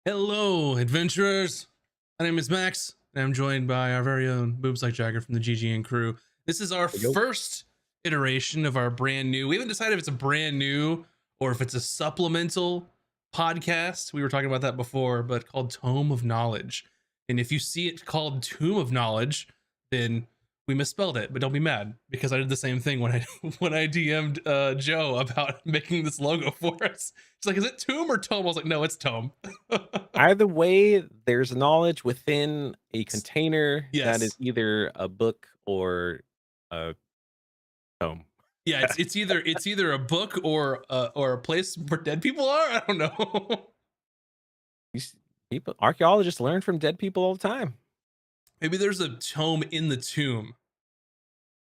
Hello, adventurers. My name is Max, and I'm joined by our very own Boobs Like Jagger from the GGN crew. This is our Yo. first iteration of our brand new. We haven't decided if it's a brand new or if it's a supplemental podcast. We were talking about that before, but called Tome of Knowledge. And if you see it called Tomb of Knowledge, then we misspelled it, but don't be mad because I did the same thing when I when I DM'd Joe about making this logo for us. She's like, "Is it Tomb or Tome?" I was like, "No, it's Tome." Either way, there's knowledge within a container that is Yes. either a book or a tome. Yeah, it's either a book or a place where dead people are. I don't know. These people, archaeologists learn from dead people all the time. Maybe there's a tome in the tomb.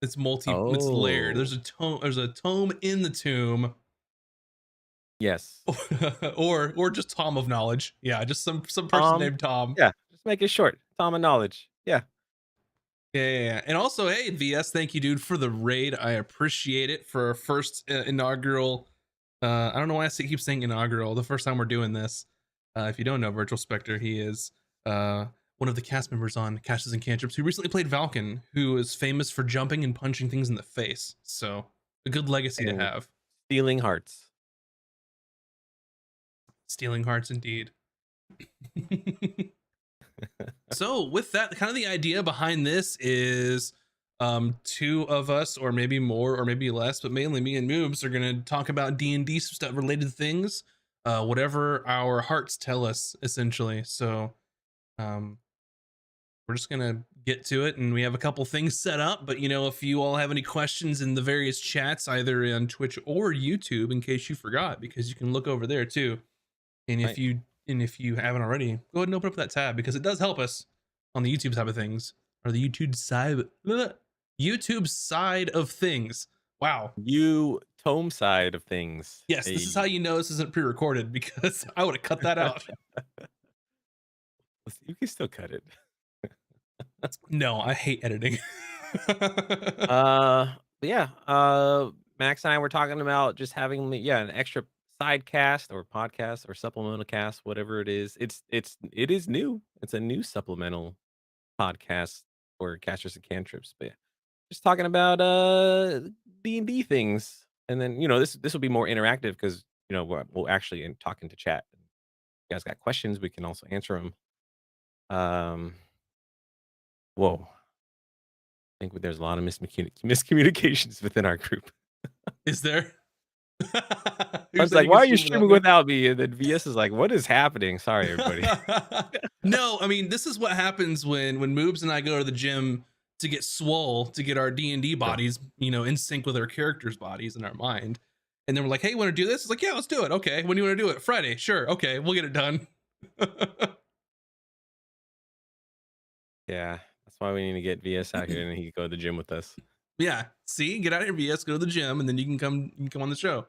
It's layered. Oh, There's a tome in the tomb, yes. or just Tom of Knowledge. Yeah, just some person Tom. named Tom. Yeah, just make it short. Tom of knowledge. Yeah. Yeah. And also, hey, VS, thank you, dude, for the raid. I appreciate it for our first inaugural. I don't know why keep saying inaugural. The first time we're doing this. If you don't know Virtual Spectre, he is one of the cast members on Caches and Cantrips who recently played Valken, who is famous for jumping and punching things in the face. So a good legacy to And have. stealing hearts. Stealing hearts, indeed. So with that, kind of the idea behind this is two of us, or maybe more or maybe less, but mainly me and Moobs are going to talk about D&D stuff related things, whatever our hearts tell us, essentially. So um we're just gonna get to it, and we have a couple things set up. But if you all have any questions in the various chats, either on Twitch or YouTube, in case you forgot, because you can look over there too. And if Right. you haven't already, go ahead and open up that tab, because it does help us on the YouTube side of things, or the YouTube side of things. Wow. You tome side of things. Yes, this is how you know this isn't pre-recorded, because I would have cut that out. You can still cut it. No, I hate editing. But yeah, Max and I were talking about just having an extra side cast or podcast or supplemental cast, whatever it is. It is new. It's a new supplemental podcast for casters and cantrips. But yeah, just talking about D&D things. And then, this will be more interactive because, we'll actually talk into chat. If you guys got questions, we can also answer them. Um, whoa. I think there's a lot of miscommunications within our group. Is there? I Who's was like, saying "Why you're are you streaming without streaming me? without me?" And then VS is like, "What is happening? Sorry, everybody." No, I mean, this is what happens when Moobs and I go to the gym to get swole, to get our D&D Sure. bodies, in sync with our characters' bodies in our mind. And then we're like, "Hey, you want to do this?" It's like, "Yeah, let's do it." "Okay, when do you want to do it?" "Friday." "Sure." "Okay, we'll get it done." Yeah, that's why we need to get VS out here and he can go to the gym with us. Yeah, see, get out of here, VS, go to the gym, and then you can come on the show.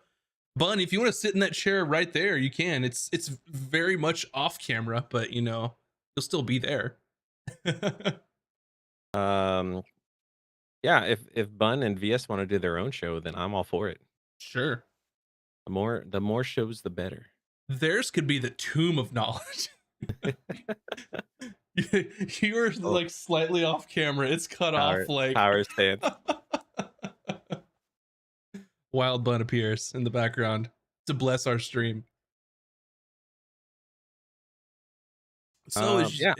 Bun, if you want to sit in that chair right there, you can. It's very much off camera, but you'll still be there. Um, yeah, if Bun and VS want to do their own show, then I'm all for it. Sure. The more shows, the better. Theirs could be the Tomb of Knowledge. You were Oh, like slightly off camera. It's cut off power like power stance. Wild Bun appears in the background to bless our stream. So Yeah,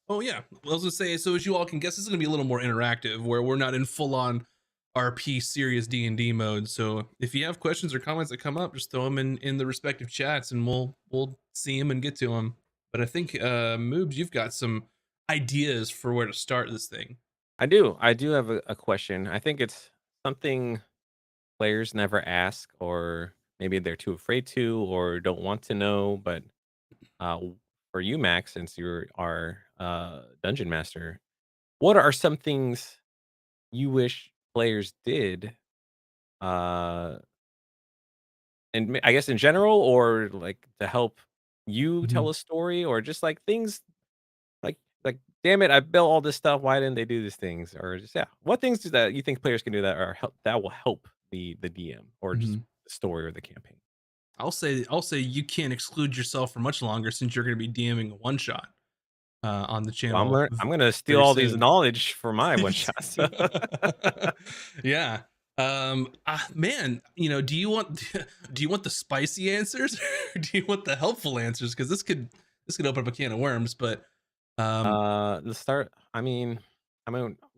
oh yeah, well, I was gonna say, so as you all can guess, this is gonna be a little more interactive, where we're not in full on RP serious D&D mode. So if you have questions or comments that come up, just throw them in the respective chats, and we'll see them and get to them. But I think Moobs, you've got some ideas for where to start this thing. I do. I do have a question. I think it's something players never ask, or maybe they're too afraid to, or don't want to know. But for you, Max, since you're our dungeon master, what are some things you wish players did? Uh, and I guess in general, or like to help you Mhm. tell a story, or just like things like, damn it, I built all this stuff. Why didn't they do these things? Or just what things that you think players can do that will help the DM or just Mhm. the story or the campaign? I'll say you can't exclude yourself for much longer since you're going to be DMing a one shot on the Well, channel I'm gonna steal very all these soon. knowledge for my one shot. So. Yeah. Man, do you want the spicy answers or do you want the helpful answers? Because this could open up a can of worms. But um, The start.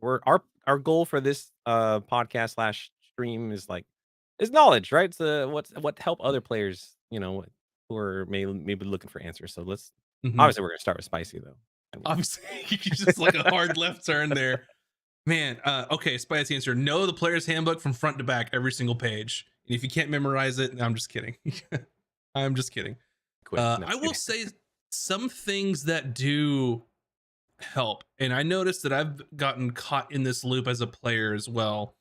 We're our goal for this podcast slash stream is like is knowledge, right? So what help other players, who are maybe looking for answers. So let's mhm. obviously we're gonna start with spicy though. I mean, Obviously, you just like a hard left turn there. Man, okay, spicy answer. Know the player's handbook from front to back, every single page. And if you can't memorize it, no, I'm just kidding. I'm just kidding. quit. No, I will kidding. say some things that do help, and I noticed that I've gotten caught in this loop as a player as well.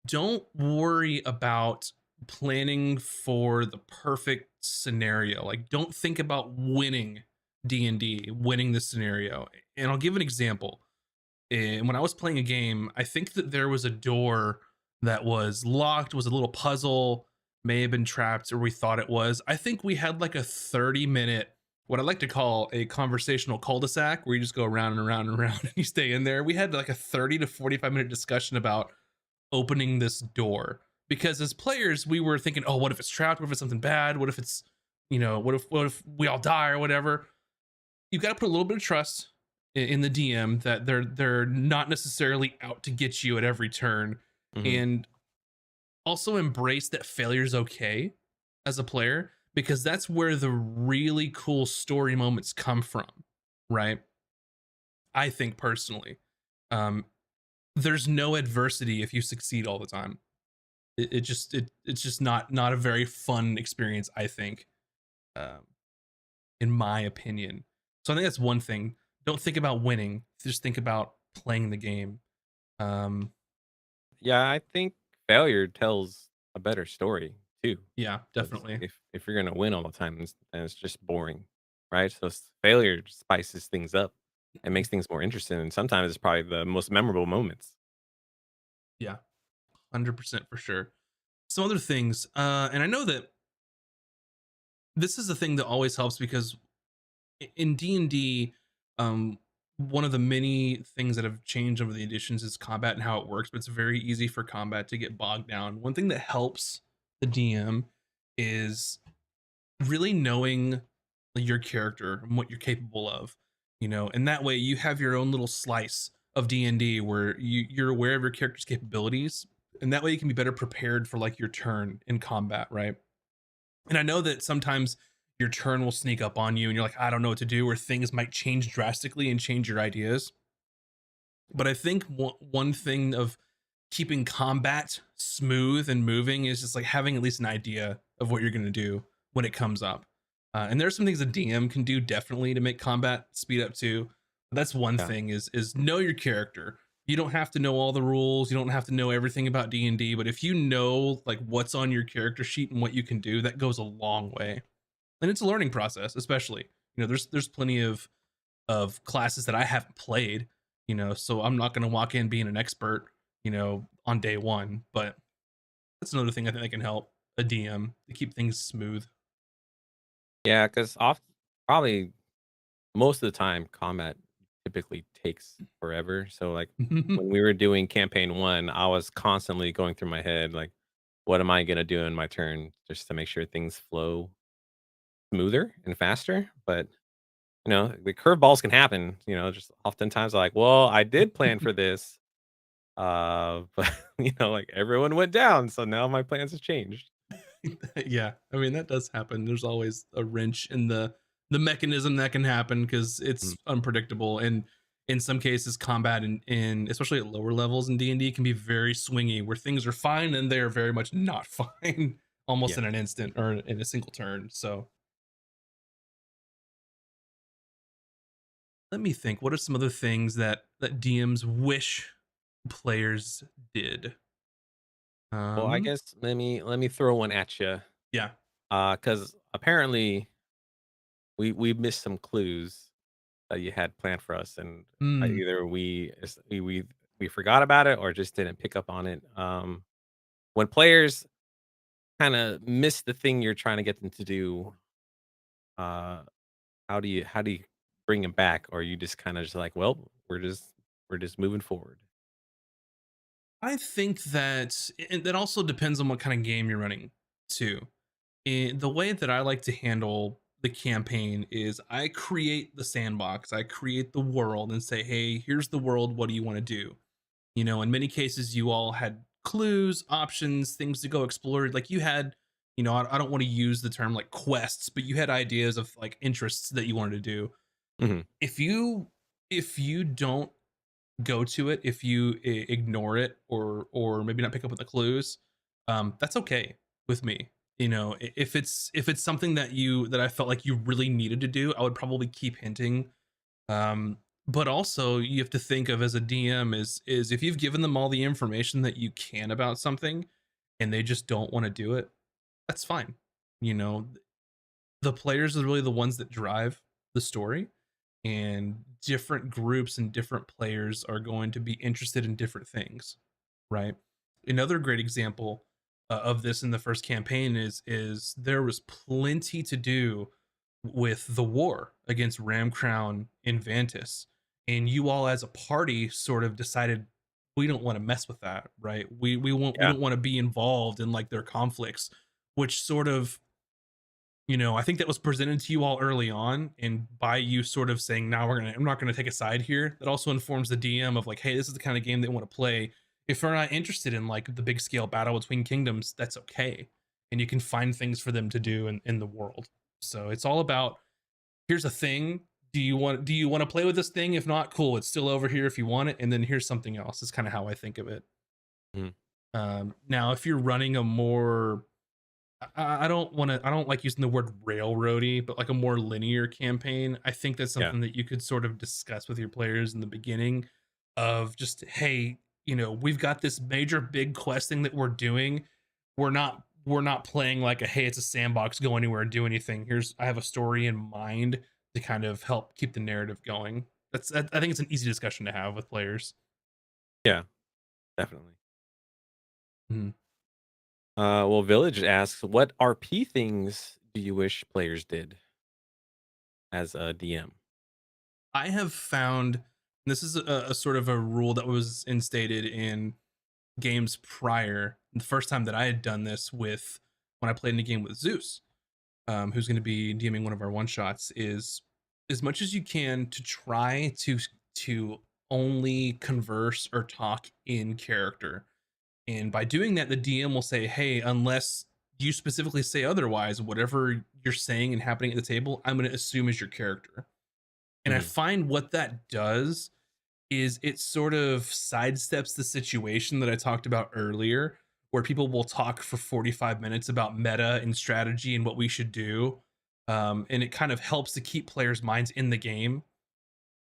Don't worry about planning for the perfect scenario. Like, don't think about winning D&D, winning the scenario. And I'll give an example. And when I was playing a game, I think that there was a door that was locked, was a little puzzle, may have been trapped, or we thought it was. I think we had like a 30-minute, what I like to call a conversational cul-de-sac, where you just go around and around and around and you stay in there. We had like a 30 to 45-minute discussion about opening this door. Because as players, we were thinking, oh, what if it's trapped? What if it's something bad? What if it's, what if we all die or whatever? You've got to put a little bit of trust in the DM that they're not necessarily out to get you at every turn, Mhm. and also embrace that failure is okay as a player, because that's where the really cool story moments come from, right? I think personally, um, there's no adversity if you succeed all the time. It's just not a very fun experience, I think, um, in my opinion. So I think that's one thing. Don't think about winning. Just think about playing the game. Um, Yeah, I think failure tells a better story too. yeah, 'Cause definitely. if you're gonna win all the time, then it's just boring, right? So failure spices things up and makes things more interesting. And sometimes it's probably the most memorable moments. Yeah, 100% for sure. Some other things, and I know that this is the thing that always helps because in D&D, um, one of the many things that have changed over the editions is combat and how it works, but it's very easy for combat to get bogged down. One thing that helps the DM is really knowing your character and what you're capable of, and that way you have your own little slice of D&D where you're aware of your character's capabilities, and that way you can be better prepared for like your turn in combat, right? And I know that sometimes your turn will sneak up on you and you're like, I don't know what to do, or things might change drastically and change your ideas. But I think one thing of keeping combat smooth and moving is just like having at least an idea of what you're going to do when it comes up. And there's some things a DM can do definitely to make combat speed up too. But that's one Yeah. thing is know your character. You don't have to know all the rules. You don't have to know everything about D&D, but if you know like what's on your character sheet and what you can do, that goes a long way. And it's a learning process, especially. There's plenty of classes that I haven't played, so I'm not going to walk in being an expert, on day one. But that's another thing I think that can help a DM to keep things smooth. Yeah, because off probably most of the time combat typically takes forever. So like when we were doing campaign one, I was constantly going through my head like, what am I gonna do in my turn just to make sure things flow smoother and faster? But the curveballs can happen, just oftentimes like, well, I did plan for this. But like everyone went down, so now my plans have changed. Yeah, I mean that does happen. There's always a wrench in the mechanism that can happen because Mm, it's unpredictable, and in some cases combat in especially at lower levels in D&D can be very swingy, where things are fine and they're very much not fine almost yeah. in an instant or in a single turn. So let me think, what are some other things that DMs wish players did? Well, I um guess let me throw one at you. yeah. Because apparently we missed some clues that you had planned for us, and Mm, either we forgot about it or just didn't pick up on it. When players kind of miss the thing you're trying to get them to do, uh, how do you bring them back? Or you just kind of just like, well, we're just moving forward. I think that and that also depends on what kind of game you're running too. The way that I like to handle the campaign is I create the sandbox, I create the world and say, hey, here's the world. What do you want to do? In many cases, you all had clues, options, things to go explore. Like you had, I don't want to use the term like quests, but you had ideas of like interests that you wanted to do. Hmm. If you don't go to it, if you ignore it or maybe not pick up with the clues, that's okay with me. If it's something that I felt like you really needed to do, I would probably keep hinting. But also you have to think of as a DM is if you've given them all the information that you can about something and they just don't want to do it, that's fine. You know, the players are really the ones that drive the story, and different groups and different players are going to be interested in different things, right? Another great example of this in the first campaign is there was plenty to do with the war against Ramcrown in Vantis, and you all as a party sort of decided we don't want to mess with that, right? We Yeah. don't want to be involved in like their conflicts, which sort of, I think that was presented to you all early on, and by you sort of saying, "Now I'm not gonna take a side here," that also informs the DM of like, "Hey, this is the kind of game they want to play." If they're not interested in like the big scale battle between kingdoms, that's okay, and you can find things for them to do in the world. So it's all about, here's a thing. Do you want to play with this thing? If not, cool. It's still over here if you want it, and then here's something else. Is kind of how I think of it. Mhm. Now, if you're running a more I don't want to. I don't like using the word railroady, but like a more linear campaign. I think that's Yeah. something that you could sort of discuss with your players in the beginning, of just, hey, we've got this major big quest thing that we're doing. We're not playing like a, hey, it's a sandbox, go anywhere and do anything. I have a story in mind to kind of help keep the narrative going. I think it's an easy discussion to have with players. Yeah. Definitely. Mhm. Well, Village asks, what RP things do you wish players did as a DM? I have found this is a sort of a rule that was instated in games prior. The first time that I had done this with, when I played in a game with Zeus, who's going to be DMing one of our one shots, is as much as you can to try to only converse or talk in character. And by doing that, the DM will say, "Hey, unless you specifically say otherwise, whatever you're saying and happening at the table, I'm going to assume is your character." And I Mhm. find what that does is it sort of sidesteps the situation that I talked about earlier, where people will talk for 45 minutes about meta and strategy and what we should do. And it kind of helps to keep players' minds in the game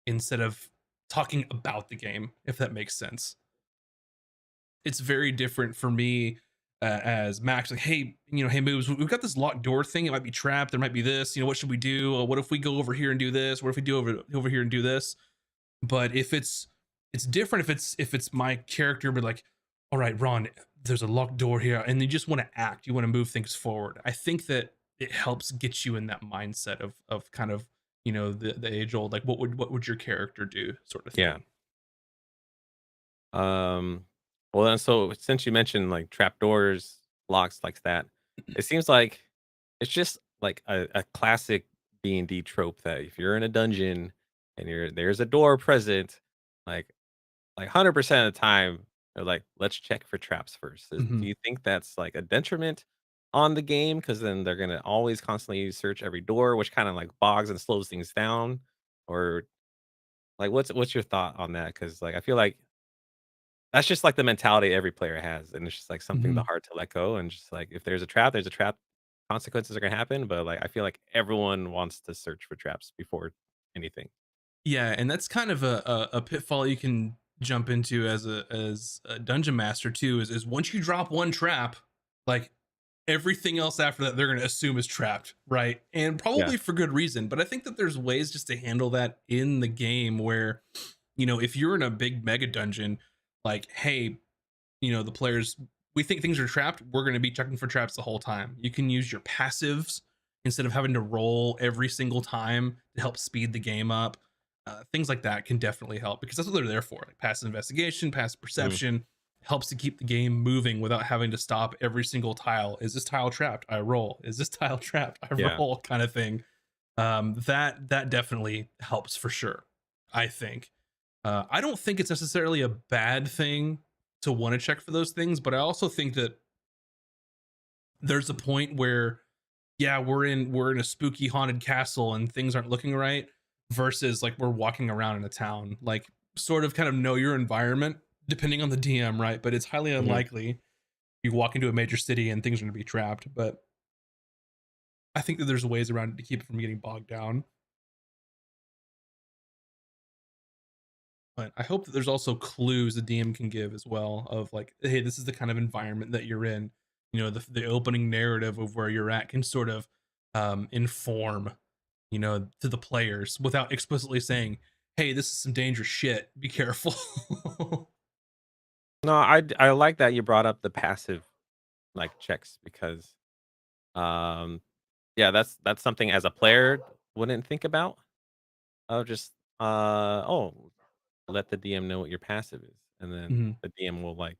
instead of talking about the game, if that makes sense. It's very different for me, as Max, like, hey, hey, moves, we've got this locked door thing. It might be trapped. There might be this. What should we do? What if we go over here and do this? What if we do over here and do this? But if it's different if it's my character, but like, all right, Ron, there's a locked door here, and you just want to act, you want to move things forward. I think that it helps get you in that mindset of kind of, the age old, like, what would your character do, sort of Yeah. thing. Um, well, then, so since you mentioned like trapdoors, locks like that, it seems like it's just like a classic D&D trope that if you're in a dungeon and there's a door present, like 100% of the time, they're like, let's check for traps first. Do Mhm. you think that's like a detriment on the game? Because then they're gonna always constantly search every door, which kind of like bogs and slows things down. Or like, what's your thought on that? Because like I feel like that's just like the mentality every player has, and it's just like something the Mhm. hard to let go. And just like if there's a trap, there's a trap. Consequences are gonna happen, but like I feel like everyone wants to search for traps before anything. Yeah, and that's kind of a pitfall you can jump into as a dungeon master too. Is once you drop one trap, like, everything else after that they're going to assume is trapped, right? And Yeah, probably for good reason. But I think that there's ways just to handle that in the game where, if you're in a big mega dungeon, like, hey, the players we think things are trapped, we're going to be checking for traps the whole time. You can use your passives instead of having to roll every single time to help speed the game up. Things like that can definitely help because that's what they're there for. Like passive investigation, passive Mhm. perception helps to keep the game moving without having to stop every single tile. Is this tile trapped? I roll. Is this tile trapped? I Yeah. roll, kind of thing. That definitely helps for sure. I think. I don't think it's necessarily a bad thing to want to check for those things, but I also think that there's a point where, yeah, we're in a spooky haunted castle and things aren't looking right, versus like we're walking around in a town. Like sort of kind of know your environment depending on the DM, right? But it's highly Mhm. unlikely you walk into a major city and things are going to be trapped. But I think that there's ways around it to keep it from getting bogged down. But I hope that there's also clues the DM can give as well of like, hey, this is the kind of environment that you're in. You know, the opening narrative of where you're at can sort of inform, to the players without explicitly saying, hey, this is some dangerous shit. Be careful. No, I like that you brought up the passive, like, checks because, um, yeah, that's something as a player wouldn't think about. Of just, oh, let the DM know what your passive is, and then Mhm. the DM will, like,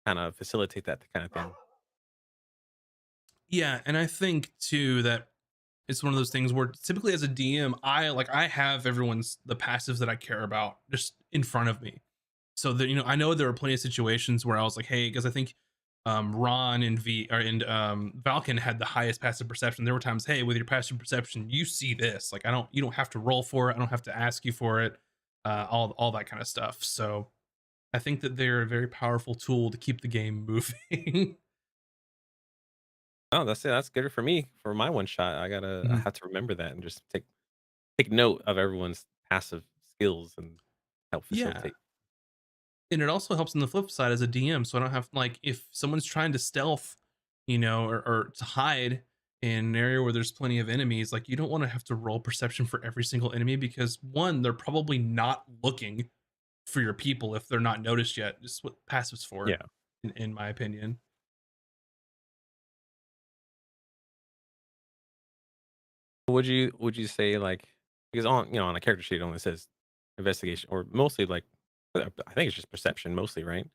kinda facilitate that kind of thing. Yeah, and I think too that it's one of those things where typically as a DM, I have everyone's the passives that I care about just in front of me. So that I know there were plenty of situations where I was like, hey, because I think Ron and Valken had the highest passive perception. There were times, hey, with your passive perception, you see this. Like you don't have to roll for it. I don't have to ask you for it. All that kind of stuff. So I think that they're a very powerful tool to keep the game moving. Oh, that's it, that's good for me, for my one shot, I Mhm. have to remember that and just take note of everyone's passive skills and help Yeah. facilitate. And it also helps on the flip side as a DM. So I don't have like if someone's trying to stealth, or to hide in an area where there's plenty of enemies, like you don't want to have to roll perception for every single enemy because one, they're probably not looking for your people if they're not noticed yet. Just what passives for, Yeah. in my opinion. Would you say, like, because on a character sheet it only says investigation or mostly, like, I think it's just perception mostly, right?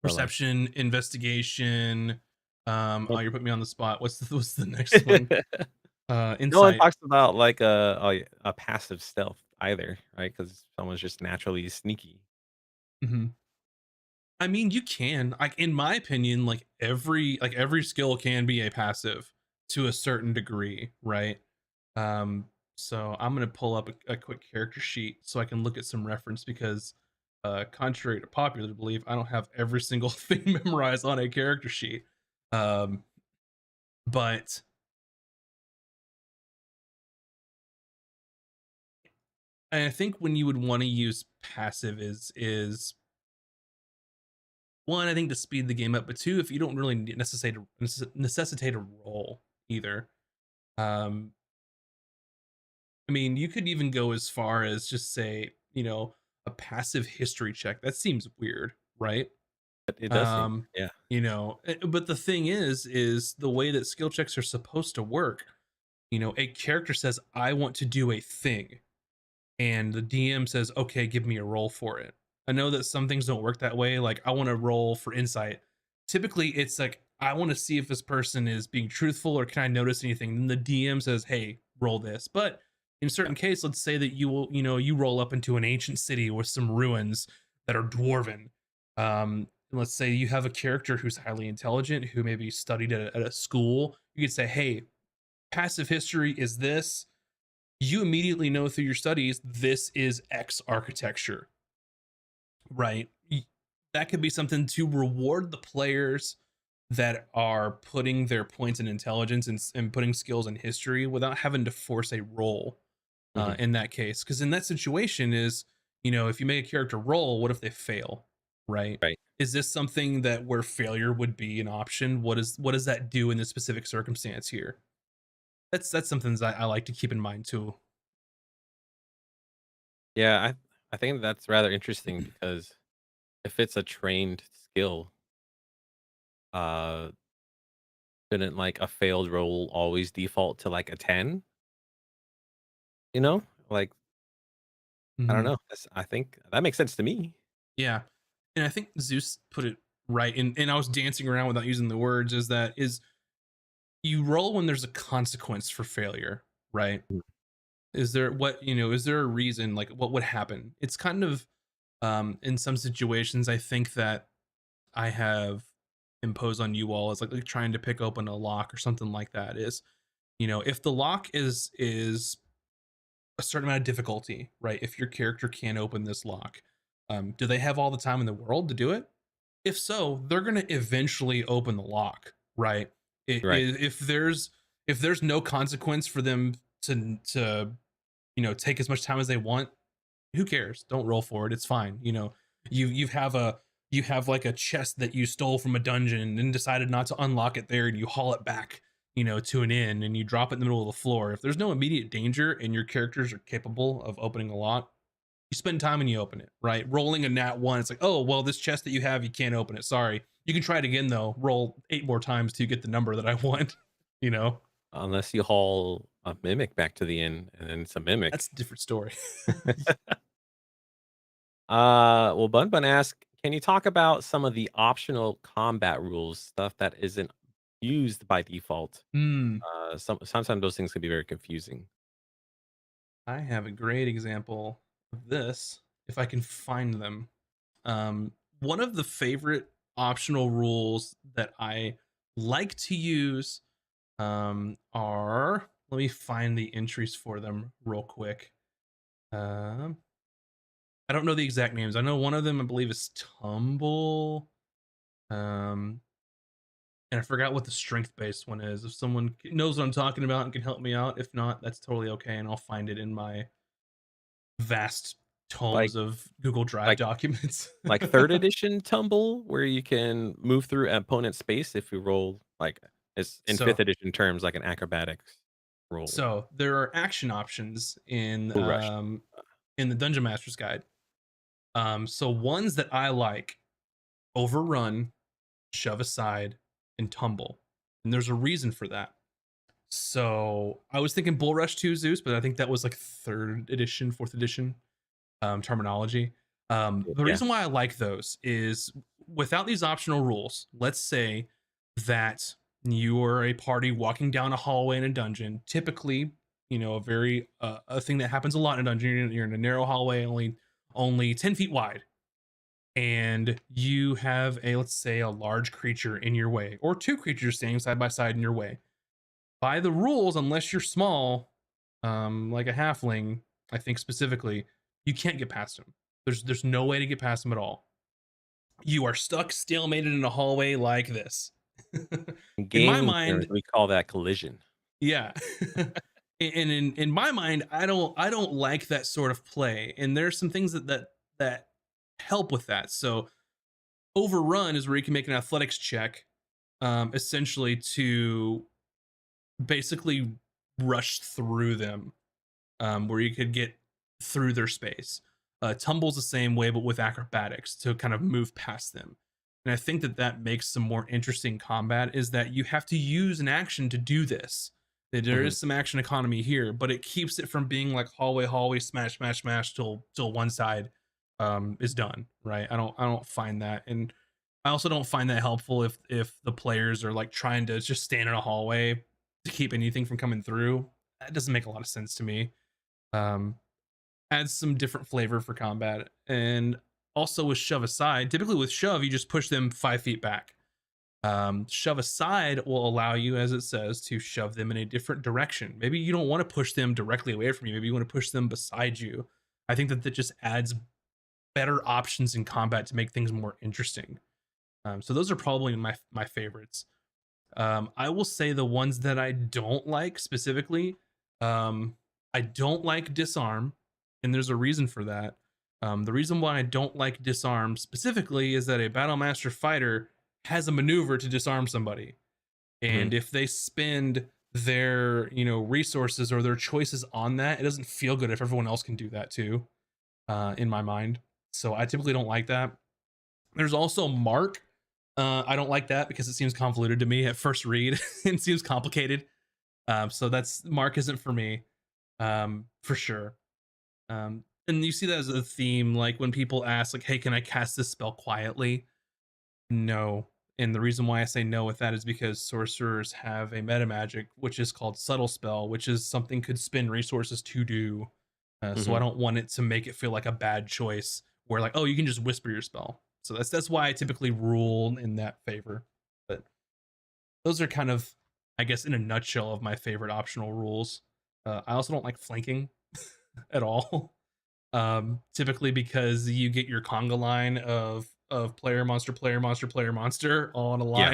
Or, like, Perception, investigation. Oh, well you're putting me on the spot. What's the next one? no one Insight. talks about, like, a passive stealth either, right? Because someone's just naturally sneaky. Mhm. I mean, you can. Like in my opinion, like every skill can be a passive to a certain degree, right? Um, so I'm gonna pull up a quick character sheet so I can look at some reference because contrary to popular belief, I don't have every single thing memorized on a character sheet. Um, but I think when you would want to use passive is one, I think to speed the game up, but two, if you don't really necessitate a roll either. Um, I mean, you could even go as far as just say, a passive history check. That seems weird, right? But it does seem Um, yeah. but the thing is the way that skill checks are supposed to work. A character says, "I want to do a thing," and the DM says, "Okay, give me a roll for it." I know that some things don't work that way. Like I want to roll for insight. Typically, it's like I want to see if this person is being truthful or can I notice anything. Then the DM says, "Hey, roll this." But in certain case, let's say that you roll up into an ancient city with some ruins that are dwarven. And let's say you have a character who's highly intelligent, who maybe studied at a school. You could say, "Hey, passive history is this." You immediately know through your studies this is X architecture, right? That could be something to reward the players that are putting their points in intelligence and putting skills in history without having to force a roll Mhm. in that case. Because in that situation is, if you make a character roll, what if they fail, right? Right. Is this something that where failure would be an option? What does that do in this specific circumstance here? That's something that I like to keep in mind too. Yeah, I think that's rather interesting because if it's a trained skill, Uh, shouldn't like a failed roll always default to like a 10? You know? Like, I don't Mhm. know. I think that makes sense to me. Yeah. And I think Zeus put it right, and I was dancing around without using the words, is you roll when there's a consequence for failure, right? Mm. Is there what, is there a reason, like what would happen? It's kind of in some situations I think that I have imposed on you all as like trying to pick open a lock or something like that is, if the lock is a certain amount of difficulty, right? If your character can't open this lock, do they have all the time in the world to do it? If so, they're going to eventually open the lock, right? Right. If there's no consequence for them to take as much time as they want, who cares? Don't roll for it. It's fine. You have like a chest that you stole from a dungeon and decided not to unlock it there, and you haul it back, to an inn, and you drop it in the middle of the floor. If there's no immediate danger and your characters are capable of opening a lock, you spend time and you open it, right? Rolling a nat one, it's like, oh well, this chest that you have, you can't open it. Sorry. You can try it again though. Roll 8 more times till you get the number that I want. you know, Unless you haul a mimic back to the inn and then it's a mimic. that's a different story. Well, Bun Bun asked, can you talk about some of the optional combat rules, stuff that isn't used by default? Hmm. Sometimes those things can be very confusing. I have a great example of this if I can find them. One of the favorite optional rules that I like to use are, let me find the entries for them real quick. Um, I don't know the exact names. I know one of them I believe is Tumble. Um, and I forgot what the strength based one is. If someone knows what I'm talking about and can help me out, if not, that's totally okay, and I'll find it in my vast Like tomes of Google Drive like documents. like third edition tumble, where you can move through an opponent's space if you roll like it's in fifth so edition terms like an acrobatics roll. so there are action options Full rush. in the Dungeon Master's Guide. So ones that I like: overrun, shove aside, and tumble. And there's a reason for that. So I was thinking Bull Rush 2 Zeus, but I think that was like third edition, fourth edition terminology. The Yeah. reason why I like those is without these optional rules, let's say that you are a party walking down a hallway in a dungeon, typically, a thing that happens a lot in a dungeon. You're in a narrow hallway, only 10 feet wide, and you have a, let's say, a large creature in your way, or two creatures standing side by side in your way. By the rules, unless you're small, like a halfling, I think specifically, you can't get past him. There's no way to get past him at all. You are stuck, stalemated in a hallway like this. In In my gaming terms, mind, we call that collision. yeah. And in my mind, I don't like that sort of play. And there's some things that help with that. So overrun is where you can make an athletics check, essentially to basically rush through them, where you could get through their space. Tumble's the same way, but with acrobatics to kind of move past them. And I think that makes some more interesting combat is that you have to use an action to do this. That there Mhm. is some action economy here, but it keeps it from being like hallway, smash, smash, smash till one side is done. Right? I don't find that, and I also don't find that helpful if the players are like trying to just stand in a hallway to keep anything from coming through. That doesn't make a lot of sense to me. Um, Adds some different flavor for combat. And also with shove aside, typically with shove, you just push them 5 feet back. Shove aside will allow you, as it says, to shove them in a different direction. Maybe you don't want to push them directly away from you. Maybe you want to push them beside you. I think that just adds better options in combat to make things more interesting. So those are probably my favorites. I will say the ones that I don't like specifically. Um, I don't like disarm, and there's a reason for that. The reason why I don't like disarm specifically is that a battle master fighter has a maneuver to disarm somebody, Mhm. and if they spend their resources or their choices on that, it doesn't feel good if everyone else can do that too. In my mind, so I typically don't like that. There's also mark. I don't like that because it seems convoluted to me at first read. It seems complicated. So that's Mark isn't for me, for sure. And you see that as a theme, like when people ask, like, "Hey, can I cast this spell quietly?" No. And the reason why I say no with that is because sorcerers have a meta magic, which is called subtle spell, which is something could spend resources to do. So I Hmm. don't want it to make it feel like a bad choice where like, oh, you can just whisper your spell. So that's why I typically rule in that favor. But those are kind of, I guess, in a nutshell, of my favorite optional rules. I also don't like flanking at all. Typically because you get your conga line of player monster player monster player monster all on a Yeah.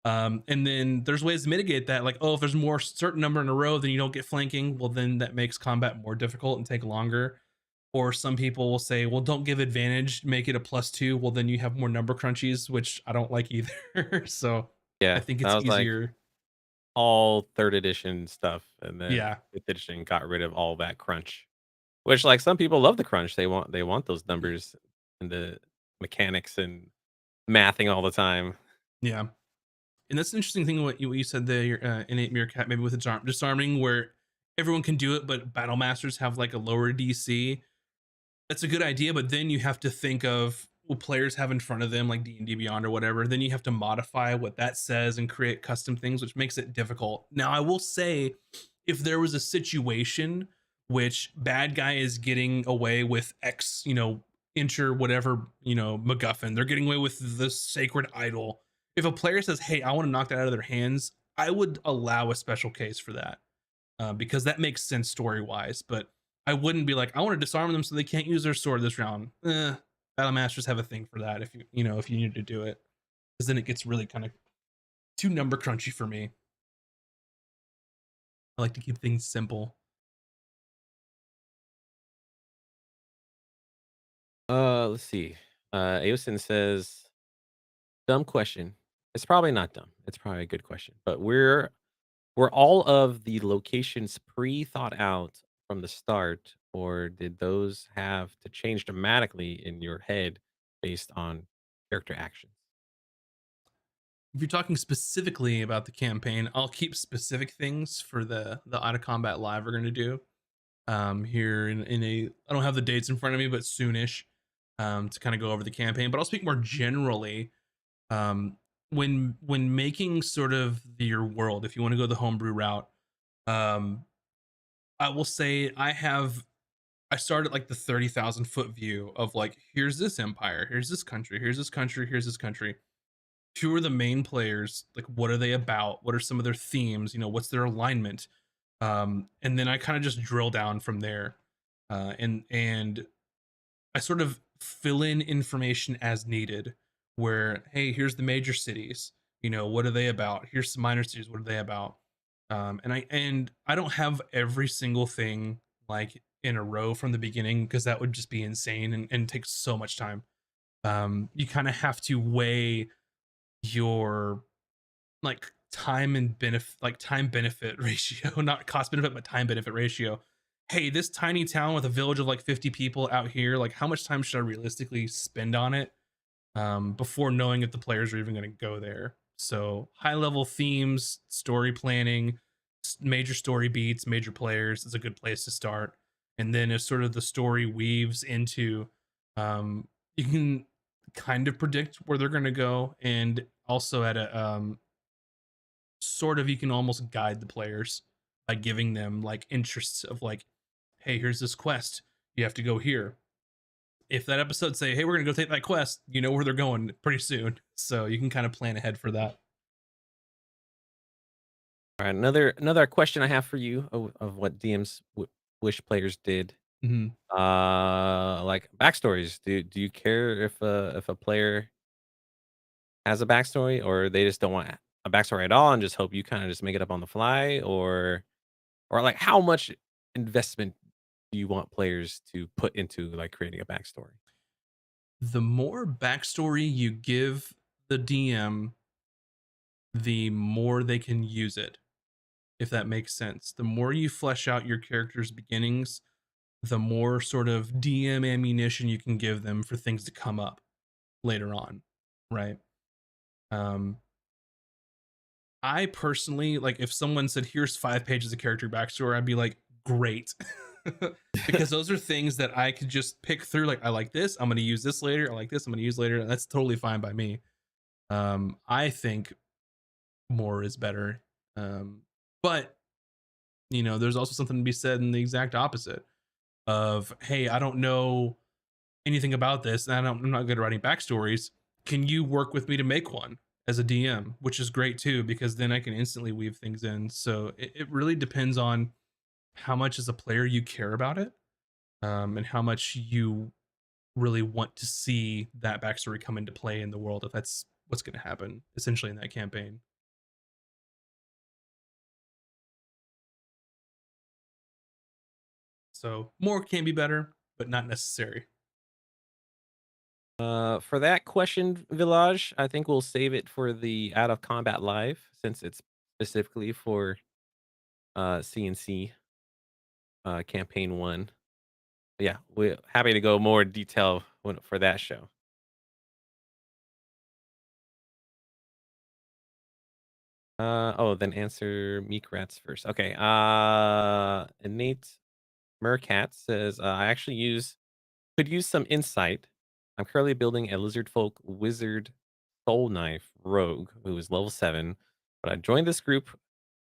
line. And then there's ways to mitigate that, like, oh, if there's more certain number in a row, then you don't get flanking. Well, then that makes combat more difficult and take longer. Or some people will say, well, don't give advantage, make it a +2. Well, then you have more number crunchies, which I don't like either. So I Yeah. think That it's was like easier. all third edition stuff, and then Yeah. fifth edition got rid of all that crunch. Which, like, some people love the crunch. They want those numbers and the mechanics and mathing all the time. Yeah. And that's an interesting thing what you said there, your innate meerkat, maybe with disarming, where everyone can do it, but battle masters have like a lower DC. That's a good idea, but then you have to think of what players have in front of them, like D&D Beyond or whatever. Then you have to modify what that says and create custom things, which makes it difficult. Now, I will say, if there was a situation which bad guy is getting away with X, inch or whatever, MacGuffin, they're getting away with the sacred idol. If a player says, "Hey, I want to knock that out of their hands," I would allow a special case for that, because that makes sense story wise. But I wouldn't be like, I want to disarm them so they can't use their sword this round. Battle masters have a thing for that if if you need to do it, because then it gets really kind of too number crunchy for me. I like to keep things simple. Let's see. Aosin says, "Dumb question. It's probably not dumb. It's probably a good question. But were all of the locations pre-thought out from the start, or did those have to change dramatically in your head based on character actions?" If you're talking specifically about the campaign, I'll keep specific things for the out of combat live we're going to do, here in a, I don't have the dates in front of me, but soonish, to kind of go over the campaign. But I'll speak more generally. um when making sort of your world, if you want to go the homebrew route, um I will say I started like the 30,000 foot view of like, here's this empire, here's this country, here's this country, here's this country. Who are the main players? Like, what are they about? What are some of their themes? What's their alignment? And then I kind of just drill down from there, and I sort of fill in information as needed. Where, hey, here's the major cities. What are they about? Here's some minor cities. What are they about? And I don't have every single thing like in a row from the beginning, because that would just be insane and take so much time. You kind of have to weigh your like time benefit ratio, not cost benefit, but time benefit ratio. Hey, this tiny town with a village of like 50 people out here, like, how much time should I realistically spend on it, before knowing if the players are even going to go there? So high level themes, story planning, major story beats, major players is a good place to start. And then as sort of the story weaves into, you can kind of predict where they're going to go, and also at a, sort of, you can almost guide the players by giving them like interests of like, hey, here's this quest, you have to go here. If that episode say, hey, we're gonna go take that quest, you know where they're going pretty soon, so you can kind of plan ahead for that. All right, another question I have for you of what DMs wish players did. Hmm. Like backstories. Do you care if a player has a backstory, or they just don't want a backstory at all and just hope you kind of just make it up on the fly, or like how much investment do you want players to put into like creating a backstory? The more backstory you give the DM, the more they can use it, if that makes sense. The more you flesh out your character's beginnings, the more sort of DM ammunition you can give them for things to come up later on, right? Um, I personally like if someone said, "Here's 5 pages of character backstory," I'd be like, "Great," because those are things that I could just pick through. Like, I like this. I'm going to use this later. I like this. I'm going to use later. That's totally fine by me. I think more is better. But there's also something to be said in the exact opposite of, "Hey, I don't know anything about this, and I'm not good at writing backstories. Can you work with me to make one as a DM?" Which is great too, because then I can instantly weave things in. So it really depends on how much as a player you care about it, and how much you really want to see that backstory come into play in the world, if that's what's going to happen essentially in that campaign. So more can be better, but not necessary. For that question, Village, I think we'll save it for the Out of Combat Live since it's specifically for CNC campaign 1. Yeah, we're happy to go more detail for that show. Oh, then answer Meek Rats first. Okay. Innate Mercat says, I actually could use some insight. I'm currently building a lizard folk wizard soul knife rogue who is level 7, but I joined this group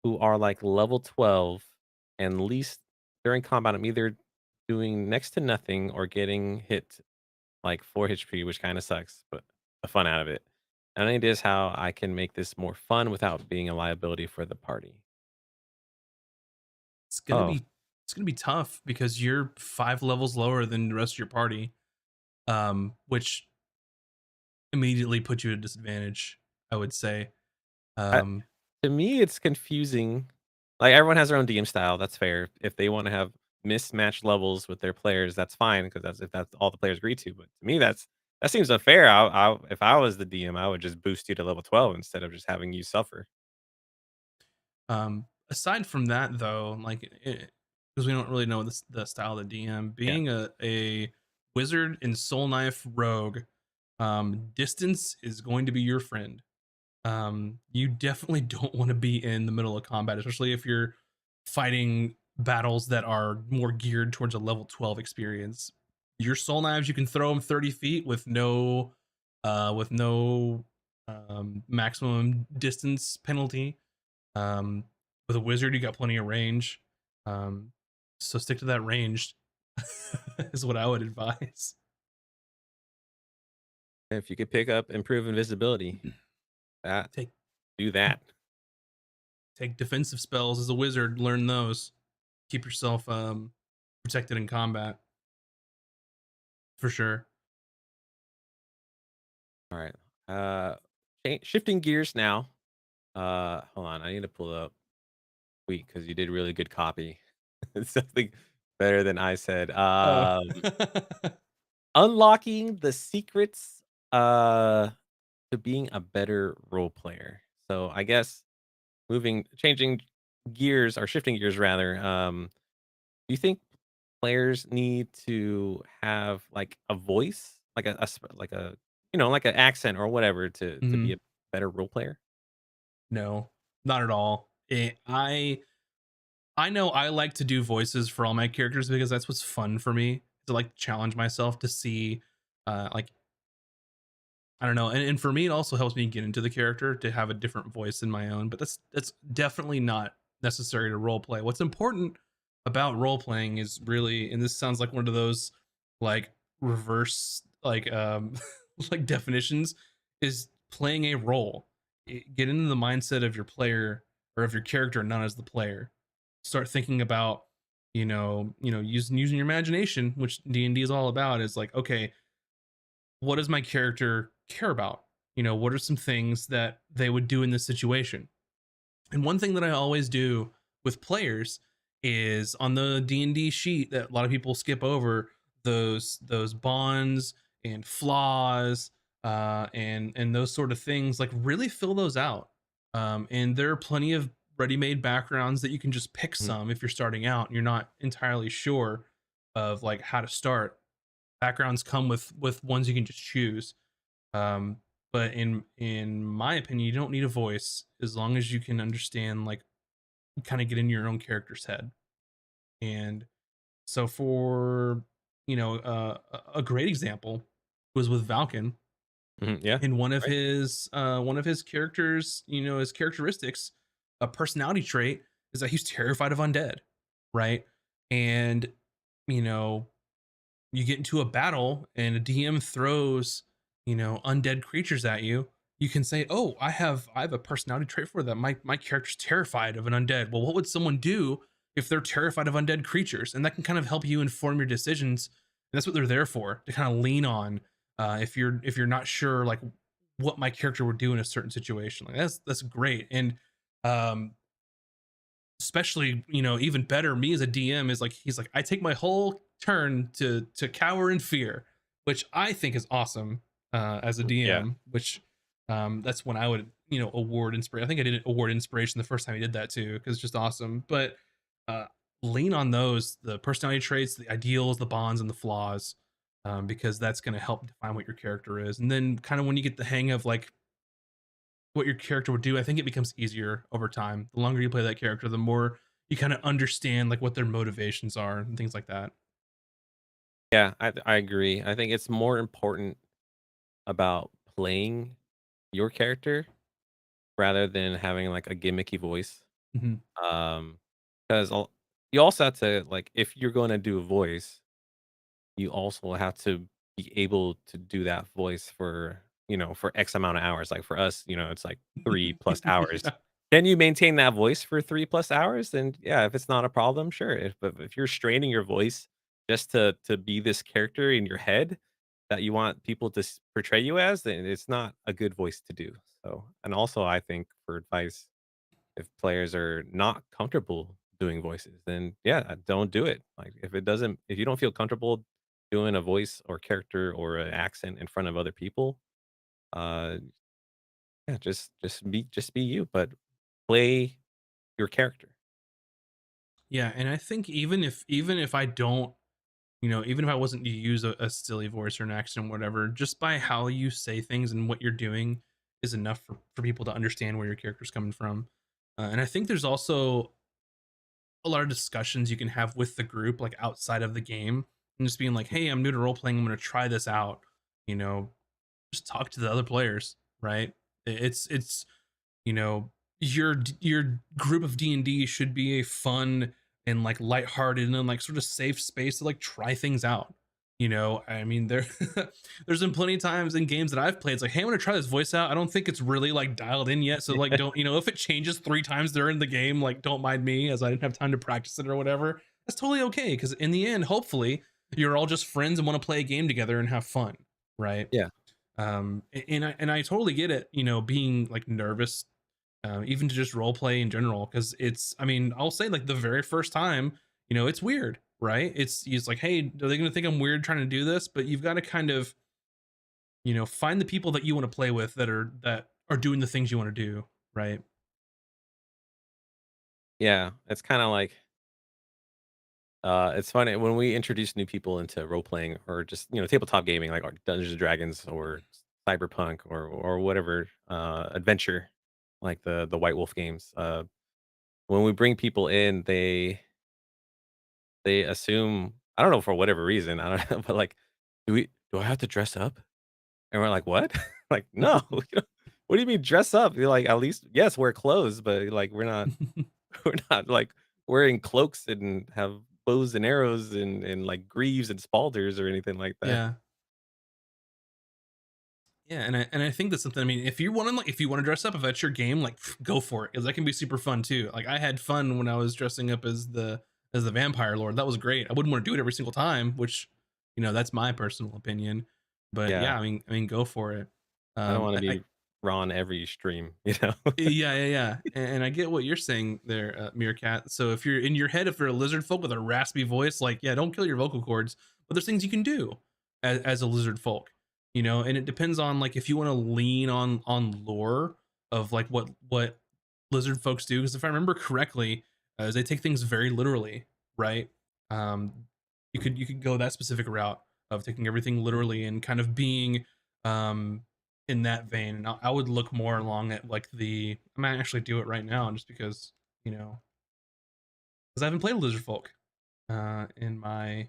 who are like level 12, and least during combat I'm either doing next to nothing or getting hit like 4 HP, which kind of sucks, but the fun out of it. And it is how I can make this more fun without being a liability for the party. It's gonna Oh, be it's gonna be tough because you're 5 levels lower than the rest of your party, which immediately puts you at a disadvantage, I would say. I, Um, to me, it's confusing. Like everyone has their own DM style. That's fair. If they want to have mismatched levels with their players, that's fine because that's if that's all the players agree to. But to me, that seems unfair. If I was the DM, I would just boost you to level 12 instead of just having you suffer. Aside from that, though, like because we don't really know the style of the DM, Yeah. being a wizard in Soul Knife rogue, distance is going to be your friend. You definitely don't want to be in the middle of combat, especially if you're fighting battles that are more geared towards a level 12 experience. Your soul knives, you can throw them 30 feet with no maximum distance penalty. um with a wizard, you got plenty of range. So stick to that range is what I would advise. If you could pick up improve invisibility, that take do that. take defensive spells as a wizard, learn those, keep yourself protected in combat for sure. All right. Uh, shifting gears now. Hold on. I need to pull up tweet because you did really good copy. It's something better than I said. Oh. Unlocking the secrets to being a better role player. So I guess changing gears or shifting gears rather. Do you think players need to have like a voice, like like a like an accent or whatever to be a Mhm. better role player? No, not at all. I know I like to do voices for all my characters because that's what's fun for me, to like challenge myself to see like I don't know, and for me, it also helps me get into the character to have a different voice than my own. But that's definitely not necessary to role play. What's important about role playing is really, and this sounds like one of those like reverse like definitions, is playing a role. Get into the mindset of your player or of your character, not as the player. Start thinking about using your imagination, which D&D is all about. Is like, okay, what does my character care about? What are some things that they would do in this situation? And one thing that I always do with players is on the D&D sheet that a lot of people skip over, those bonds and flaws, and those sort of things, like really fill those out. And there are plenty of ready-made backgrounds that you can just pick Mhm. some if you're starting out and you're not entirely sure of like how to start. Backgrounds come with ones you can just choose. but in my opinion, you don't need a voice as long as you can understand, like, kind of get in your own character's head. And so for, a great example was with Valken. Mhm, yeah, In right. one of his characters, his characteristics, a personality trait is that he's terrified of undead, right? And you know, you get into a battle and a DM throws, undead creatures at you, you can say, "Oh, I have a personality trait for that. My character's terrified of an undead." Well, what would someone do if they're terrified of undead creatures? And that can kind of help you inform your decisions. And that's what they're there for, to kind of lean on, if you're not sure, like, what my character would do in a certain situation. Like, that's great. And um especially, even better, me as a DM is like, he's like, I take my whole turn to cower in fear, which I think is awesome, as a Yeah. DM. Which, that's when I would, award inspiration. I think I did award inspiration the first time he did that too, because it's just awesome. But uh lean on those, the personality traits, the ideals, the bonds, and the flaws, because that's going to help define what your character is. And then kind of when you get the hang of, like, what your character would do, I think it becomes easier over time. The longer you play that character, the more you kind of understand, like, what their motivations are and things like that. Yeah, I agree. I think it's more important about playing your character rather than having, like, a gimmicky voice. Mhm. Um, 'Cause you also have to, like, if you're gonna do a voice, you also have to be able to do that voice for, for X amount of hours. Like, for us, it's like 3 plus hours. Yeah. Can you maintain that voice for 3 plus hours? Then, yeah, if it's not a problem, sure. If you're straining your voice just to be this character in your head that you want people to portray you as, then it's not a good voice to do. So, and also, I think for advice, if players are not comfortable doing voices, then yeah, don't do it. Like, if you don't feel comfortable doing a voice or character or an accent in front of other people, uh, yeah, just be you, but play your character. Yeah, and I think even if I don't, even if I wasn't to use a silly voice or an accent or whatever, just by how you say things and what you're doing is enough for people to understand where your character's coming from. And I think there's also a lot of discussions you can have with the group, like, outside of the game, and just being like, "Hey, I'm new to role playing. I'm going to try this out." You know, just talk to the other players, right? It's your group of D&D should be a fun and, like, lighthearted and, like, sort of safe space to, like, try things out. I mean, there's been plenty of times in games that I've played, it's like, "Hey, I'm gonna try this voice out. I don't think it's really, like, dialed in yet, so, like, don't, if it changes 3 times during the game, like, don't mind me, as I didn't have time to practice it or whatever." That's totally okay, because in the end, hopefully, you're all just friends and want to play a game together and have fun, right? Yeah, And I totally get it, being, like, nervous, even to just role play in general, because I mean, I'll say, like, the very first time, it's weird, right? It's like, hey, are they going to think I'm weird trying to do this? But you've got to kind of, find the people that you want to play with, that are doing the things you want to do, right? yeah. It's kind of like it's funny when we introduce new people into role playing or just tabletop gaming like Dungeons and Dragons or Cyberpunk or whatever adventure like the White Wolf games. When we bring people in, they assume, I don't know for whatever reason, I don't know, but like, do I have to dress up? And we're like, what? Like, no, what do you mean dress up? You're like, at least yes, wear clothes, but like we're not we're not like wearing cloaks and have bows and arrows and like greaves and spalders or anything like that. Yeah. Yeah, and I think that's something. I mean, if you want to dress up, if that's your game, like, go for it, because that can be super fun too. Like, I had fun when I was dressing up as the vampire lord. That was great. I wouldn't want to do it every single time, which, that's my personal opinion. But Yeah. yeah, I mean, go for it. I don't want to I be Ron every stream. Yeah, yeah, yeah. And I get what you're saying there, Meerkat. So if you're in your head, if you're a lizard folk with a raspy voice, like, yeah, don't kill your vocal cords. But there's things you can do as a lizard folk, and it depends on, like, if you want to lean on lore of, like, what lizard folks do. Because if I remember correctly, they take things very literally, right? Um, you could go that specific route of taking everything literally and kind of being, um in that vein. And I would look more along at like I might actually do it right now just because, you know, because I haven't played Lizard Folk in my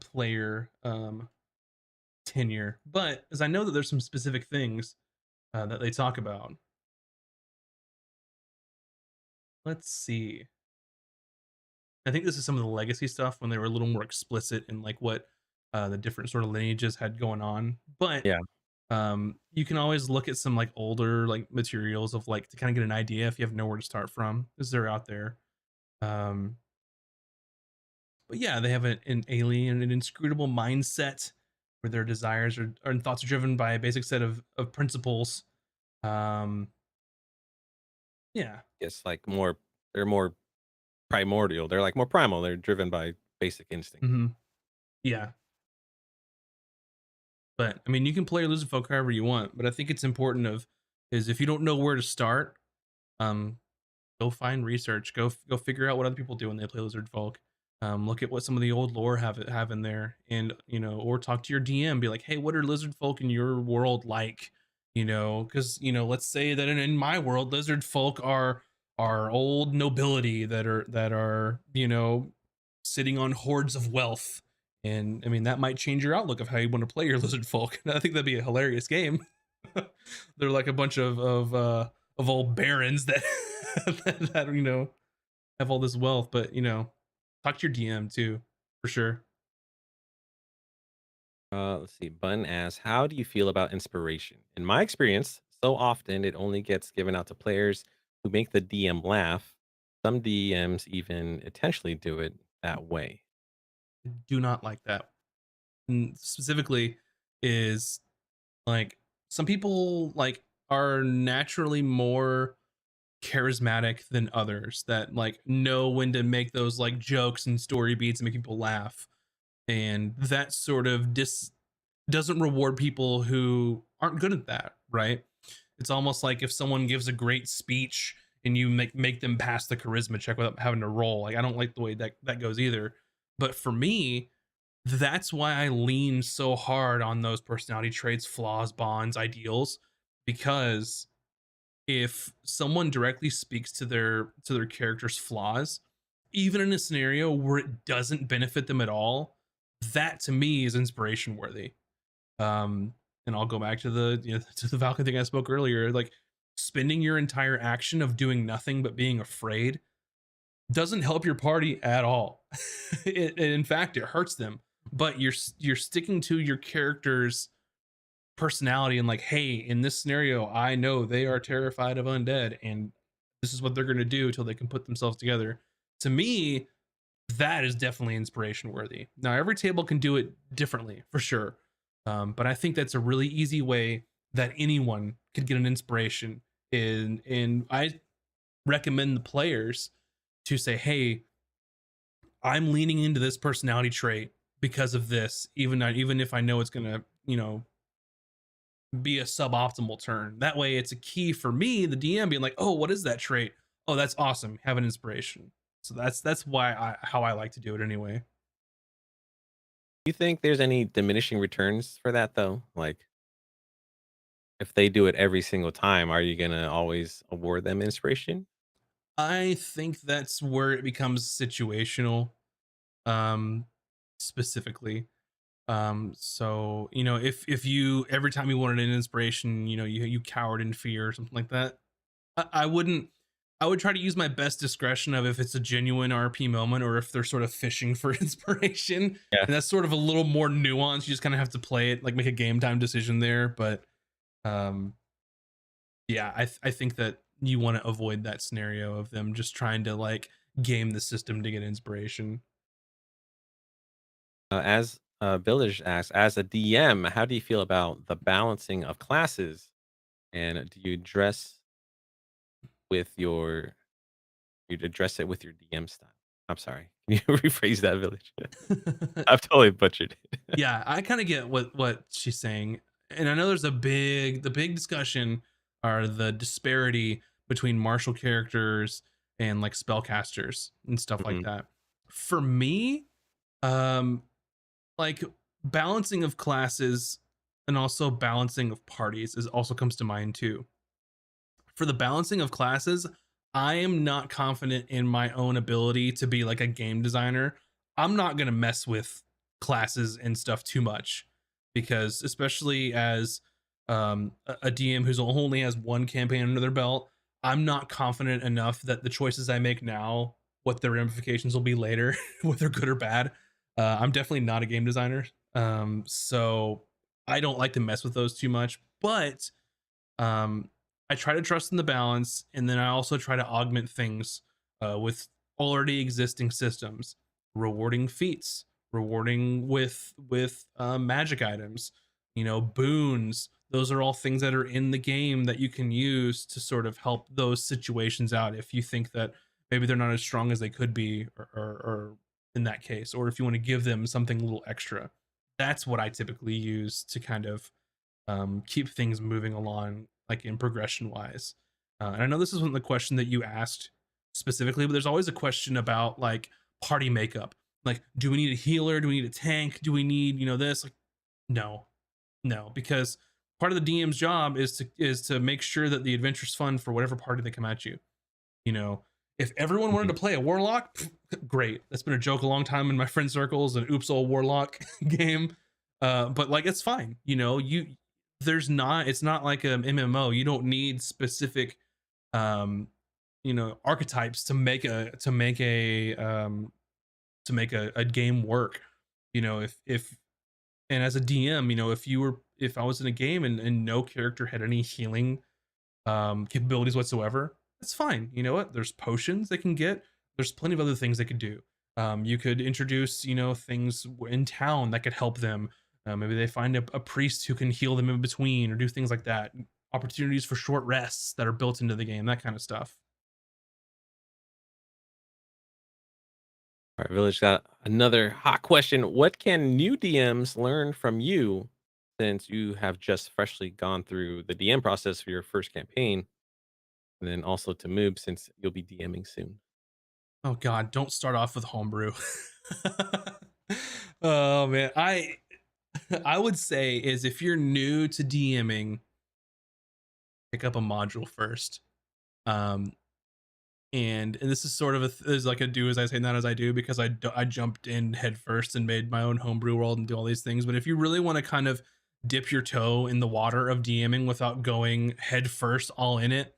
player tenure. But as I know that there's some specific things that they talk about. Let's see. I think this is some of the legacy stuff when they were a little more explicit in like what the different sort of lineages had going on. But Yeah. you can always look at some like older like materials of like to kind of get an idea if you have nowhere to start from. Is they're out there. Um, but yeah, they have an alien, an inscrutable mindset where their desires and thoughts are driven by a basic set of principles. Um, yeah. It's like more they're more primordial. They're like more primal. They're driven by basic instinct. Hmm. Yeah. But I mean, you can play Lizard Folk however you want, but I think it's important of is if you don't know where to start, um, go find research, go figure out what other people do when they play Lizard Folk. Look at what some of the old lore have in there, and you know, or talk to your DM, be like, hey, what are Lizard Folk in your world like? You know, because you know, let's say that in my world, Lizard Folk are old nobility that are you know sitting on hordes of wealth. And I mean that might change your outlook of how you want to play your Lizard Folk. I think that'd be a hilarious game. They're like a bunch of old barons that, that you know have all this wealth, but you know, talk to your DM too, for sure. Let's see. Bun asks, "How do you feel about inspiration?" In my experience, so often it only gets given out to players who make the DM laugh. Some DMs even intentionally do it that way. Do not like that. And specifically, is like some people like are naturally more charismatic than others that like know when to make those like jokes and story beats and make people laugh, and that sort of doesn't reward people who aren't good at that, right? It's almost like if someone gives a great speech and you make them pass the charisma check without having to roll. Like I don't like the way that goes either. But for me, that's why I lean so hard on those personality traits, flaws, bonds, ideals, because if someone directly speaks to their character's flaws, even in a scenario where it doesn't benefit them at all, that to me is inspiration worthy. And I'll go back to the to the Falcon thing I spoke earlier. Like spending your entire action of doing nothing but being afraid doesn't help your party at all. In fact, it hurts them. But you're sticking to your character's personality and like, hey, in this scenario, I know they are terrified of undead, and this is what they're going to do until they can put themselves together. To me, that is definitely inspiration worthy. Now, every table can do it differently for sure, but I think that's a really easy way that anyone could get an inspiration. And I recommend the players to say, "Hey, I'm leaning into this personality trait because of this, even if I know it's gonna, you know, be a suboptimal turn. That way, it's a key for me, the DM, being like, "Oh, what is that trait? Oh, that's awesome. Have an inspiration." So that's why how I like to do it anyway. Do you think there's any diminishing returns for that though? Like if they do it every single time, are you gonna always award them inspiration? I think that's where it becomes situational, um, specifically. So you know, if you every time you wanted an inspiration, you know, you cowered in fear or something like that, I wouldn't. I would try to use my best discretion of if it's a genuine RP moment or if they're sort of fishing for inspiration. Yeah. And that's sort of a little more nuanced. You just kind of have to play it, like make a game time decision there. But um, yeah, I think that you want to avoid that scenario of them just trying to like game the system to get inspiration. As Village asks, as a DM, how do you feel about the balancing of classes? And do you address with your you address it with your DM style? I'm sorry. Can you rephrase that, Village? I've totally butchered it. Yeah, I kind of get what she's saying, and I know there's the big discussion are the disparity between martial characters and like spellcasters and stuff like Mhm. that. For me, um, like balancing of classes. and also balancing of parties is also comes to mind too. For the balancing of classes, I am not confident in my own ability to be like a game designer. I'm not going to mess with classes and stuff too much because, especially as a DM who's only has one campaign under their belt, I'm not confident enough that the choices I make now, what their ramifications will be later, whether good or bad. I'm definitely not a game designer. So I don't like to mess with those too much, but um, I try to trust in the balance, and then I also try to augment things with already existing systems, rewarding feats, rewarding with magic items, boons. Those are all things that are in the game that you can use to sort of help those situations out if you think that maybe they're not as strong as they could be, or in that case, or if you want to give them something a little extra. That's what I typically use to kind of keep things moving along, like in progression wise. And I know this isn't the question that you asked specifically, but there's always a question about like party makeup. Like, do we need a healer? Do we need a tank? Do we need, this? Like, no, no, because part of the DM's job is to make sure that the adventure's fun for whatever party they come at you. You know, if everyone wanted to Mhm. play a warlock, great. That's been a joke a long time in my friend circles, an oops all warlock game. But like it's fine. There's not it's not like an MMO. You don't need specific um archetypes to make a game work. If and as a DM, if I was in a game and no character had any healing capabilities whatsoever, that's fine. You know what? There's potions they can get. There's plenty of other things they could do. You could introduce, things in town that could help them. Maybe they find a priest who can heal them in between, or do things like that. Opportunities for short rests that are built into the game, that kind of stuff. All right, Village got another hot question. What can new DMs learn from you since you have just freshly gone through the DM process for your first campaign? And then also to Moob since you'll be DMing soon. Oh God, don't start off with homebrew. Oh man, I would say is if you're new to DMing, pick up a module first. Um, and this is sort of is like a do as I say, not as I do, because I jumped in head first and made my own homebrew world and do all these things. But if you really want to kind of dip your toe in the water of DMing without going head first all in it,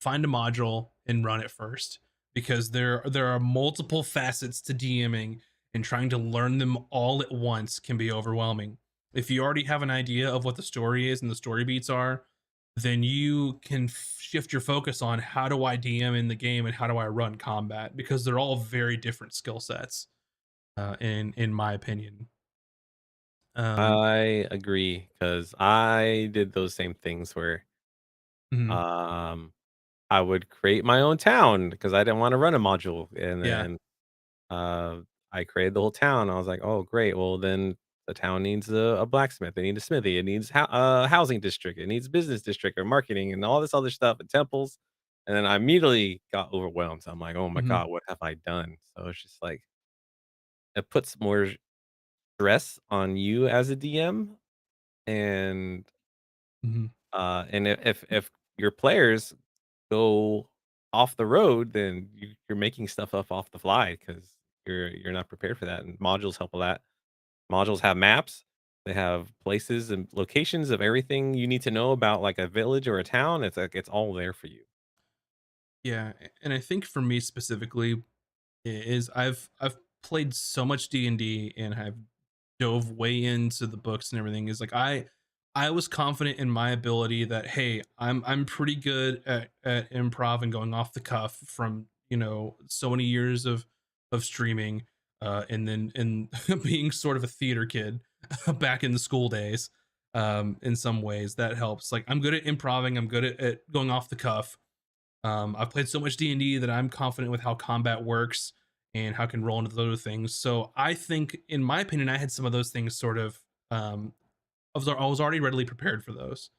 find a module and run it first, because there are multiple facets to DMing, and trying to learn them all at once can be overwhelming. If you already have an idea of what the story is and the story beats are, then you can shift your focus on how do I DM in the game and how do I run combat, because they're all very different skill sets, in my opinion. Um, I agree because I did those same things where mhm, um I would create my own town because I didn't want to run a module. And yeah, then I created the whole town. I was like, oh, great. Well, then the town needs a blacksmith. It needs a smithy. It needs a housing district. It needs business district or marketing and all this other stuff and temples. And then I immediately got overwhelmed. So I'm like, oh my mhm, God, what have I done? So it's just like, it puts more stress on you as a DM. And mhm. if your players go off the road, then you're making stuff up off the fly because you're not prepared for that. And modules help a lot. Modules have maps. They have places and locations of everything you need to know about, like a village or a town. It's like it's all there for you. Yeah, and I think for me specifically is I've played so much D&D and have dove way into the books and everything. Is like I was confident in my ability that, hey, I'm pretty good at improv and going off the cuff from, so many years of streaming, and then and being sort of a theater kid back in the school days. In some ways that helps. Like I'm good at improving, I'm good at going off the cuff. I've played so much D&D that I'm confident with how combat works and how it can roll into those other things. So I think, in my opinion, I had some of those things sort of. I was already readily prepared for those.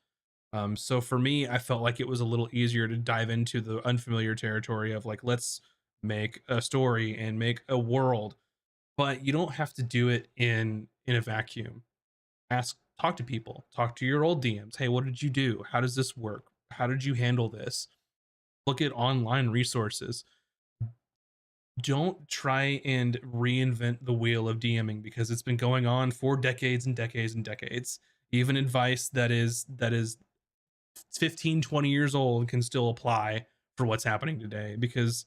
So for me, I felt like it was a little easier to dive into the unfamiliar territory of like, let's make a story and make a world, but you don't have to do it in a vacuum. talk to people, talk to your old DMs. Hey, what did you do? How does this work? How did you handle this? Look at online resources. Don't try and reinvent the wheel of DMing because it's been going on for decades and decades and decades. Even advice that is 15, 20 years old can still apply for what's happening today, because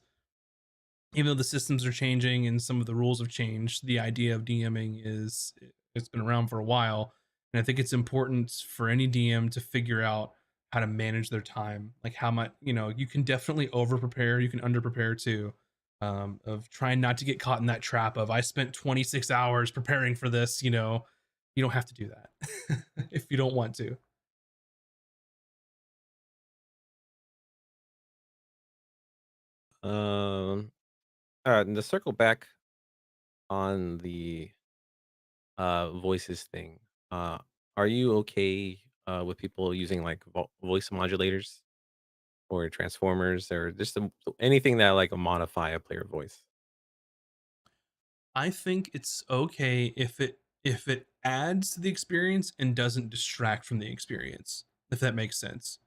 even though the systems are changing and some of the rules have changed, the idea of DMing is, it's been around for a while. And I think it's important for any DM to figure out how to manage their time. Like how much, you can definitely over prepare, you can under prepare too. Of trying not to get caught in that trap of I spent 26 hours preparing for this, you don't have to do that if you don't want to. Um, and to circle back on the voices thing, uh, are you okay with people using like voice modulators or transformers or just anything that like modify a player voice? I think it's okay if it adds to the experience and doesn't distract from the experience, if that makes sense.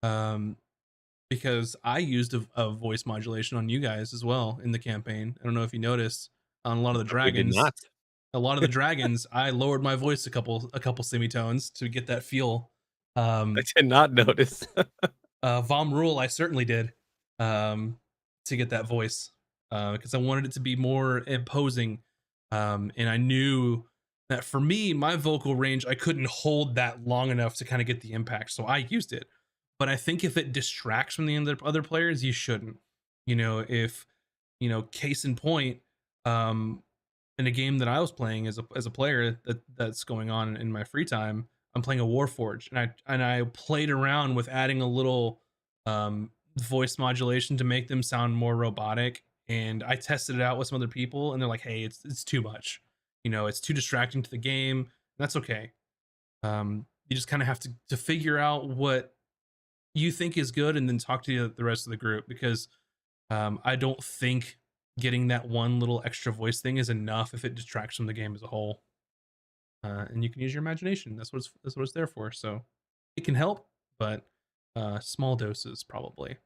Um, because I used a voice modulation on you guys as well in the campaign. I don't know if you noticed on a lot of the We did dragons. not. A lot of the dragons, I lowered my voice a couple semitones to get that feel. I Um, did not notice. Vom Rule, I certainly did, um, to get that voice, because I wanted it to be more imposing, and I knew that for me, my vocal range, I couldn't hold that long enough to kind of get the impact, so I used it. But I think if it distracts from the other players, you shouldn't. If case in point, um, in a game that I was playing as a player that's going on in my free time, I'm playing a Warforged, and I played around with adding a little voice modulation to make them sound more robotic. And I tested it out with some other people, and they're like, "Hey, it's too much. It's too distracting to the game." That's okay. You just kind of have to figure out what you think is good, and then talk to the rest of the group, because I don't think getting that one little extra voice thing is enough if it distracts from the game as a whole. And you can use your imagination. That's what it's there for. So it can help, but small doses probably.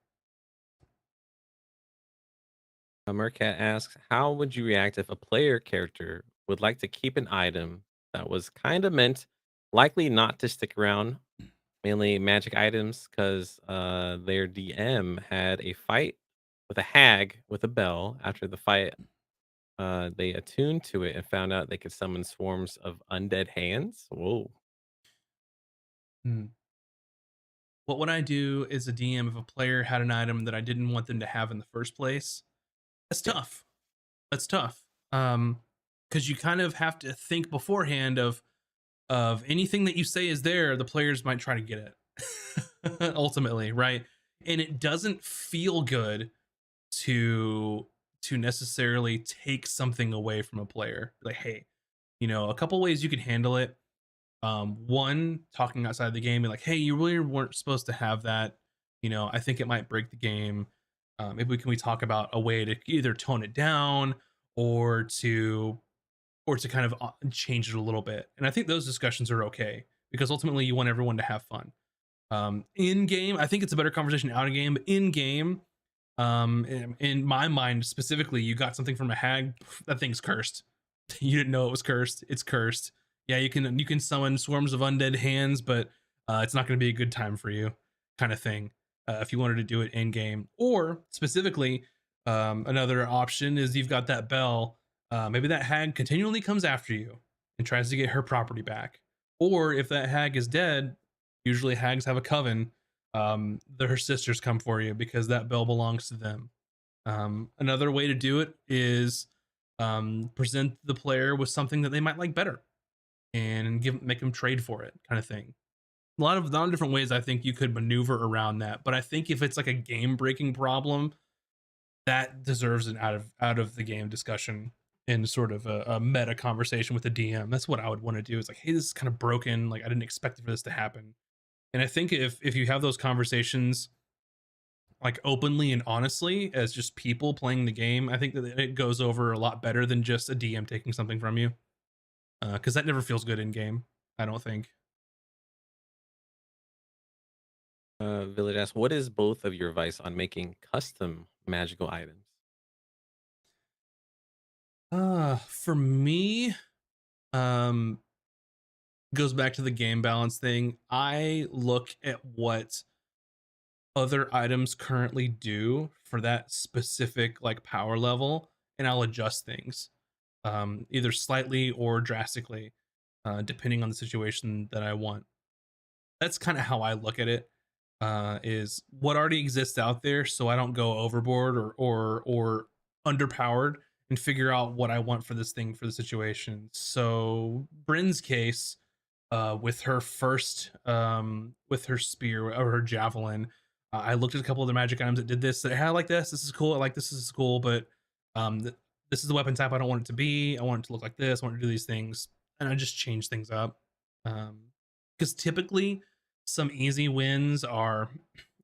Mercat asks, how would you react if a player character would like to keep an item that was kind of meant likely not to stick around, mainly magic items, because their DM had a fight with a hag with a bell. After the fight, they attuned to it and found out they could summon swarms of undead hands. Whoa. Hmm. What would I do as a DM if a player had an item that I didn't want them to have in the first place? That's Yeah. tough. That's tough. Because you kind of have to think beforehand of anything that you say is there, the players might try to get it. Ultimately, right? And it doesn't feel good to necessarily take something away from a player. Like, hey, a couple ways you could handle it. One, talking outside the game, and like, hey, you really weren't supposed to have that. I think it might break the game. Maybe we talk about a way to either tone it down or to kind of change it a little bit. And I think those discussions are okay, because ultimately you want everyone to have fun. In game, I think it's a better conversation out of game. But in game, in my mind specifically, you got something from a hag, that thing's cursed. You didn't know it was cursed. It's cursed. Yeah, you can summon swarms of undead hands, but it's not going to be a good time for you, kind of thing. If you wanted to do it in game, or specifically, another option is you've got that bell. Maybe that hag continually comes after you and tries to get her property back. Or if that hag is dead, usually hags have a coven. Her sisters come for you because that bell belongs to them. Another way to do it is present the player with something that they might like better, and make them trade for it, kind of thing. A lot of different ways I think you could maneuver around that. But I think if it's like a game breaking problem, that deserves an out of the game discussion in sort of a meta conversation with the DM. That's what I would want to do. It's like, hey, this is kind of broken. Like, I didn't expect for this to happen. And I think if you have those conversations like openly and honestly as just people playing the game, I think that it goes over a lot better than just a DM taking something from you. Because that never feels good in game. I don't think. Village asks, what is both of your advice on making custom magical items? For me, um, goes back to the game balance thing. I look at what other items currently do for that specific like power level, and I'll adjust things, either slightly or drastically, depending on the situation that I want. That's kind of how I look at it. Is what already exists out there, so I don't go overboard or underpowered, and figure out what I want for this thing for the situation. So Bryn's case, with her spear or her javelin, I looked at a couple of the magic items that did this. That, hey, I like this. This is cool. I like this. This is cool. But this is the weapon type I don't want it to be. I want it to look like this. I want it to do these things, and I just change things up. Because typically, some easy wins are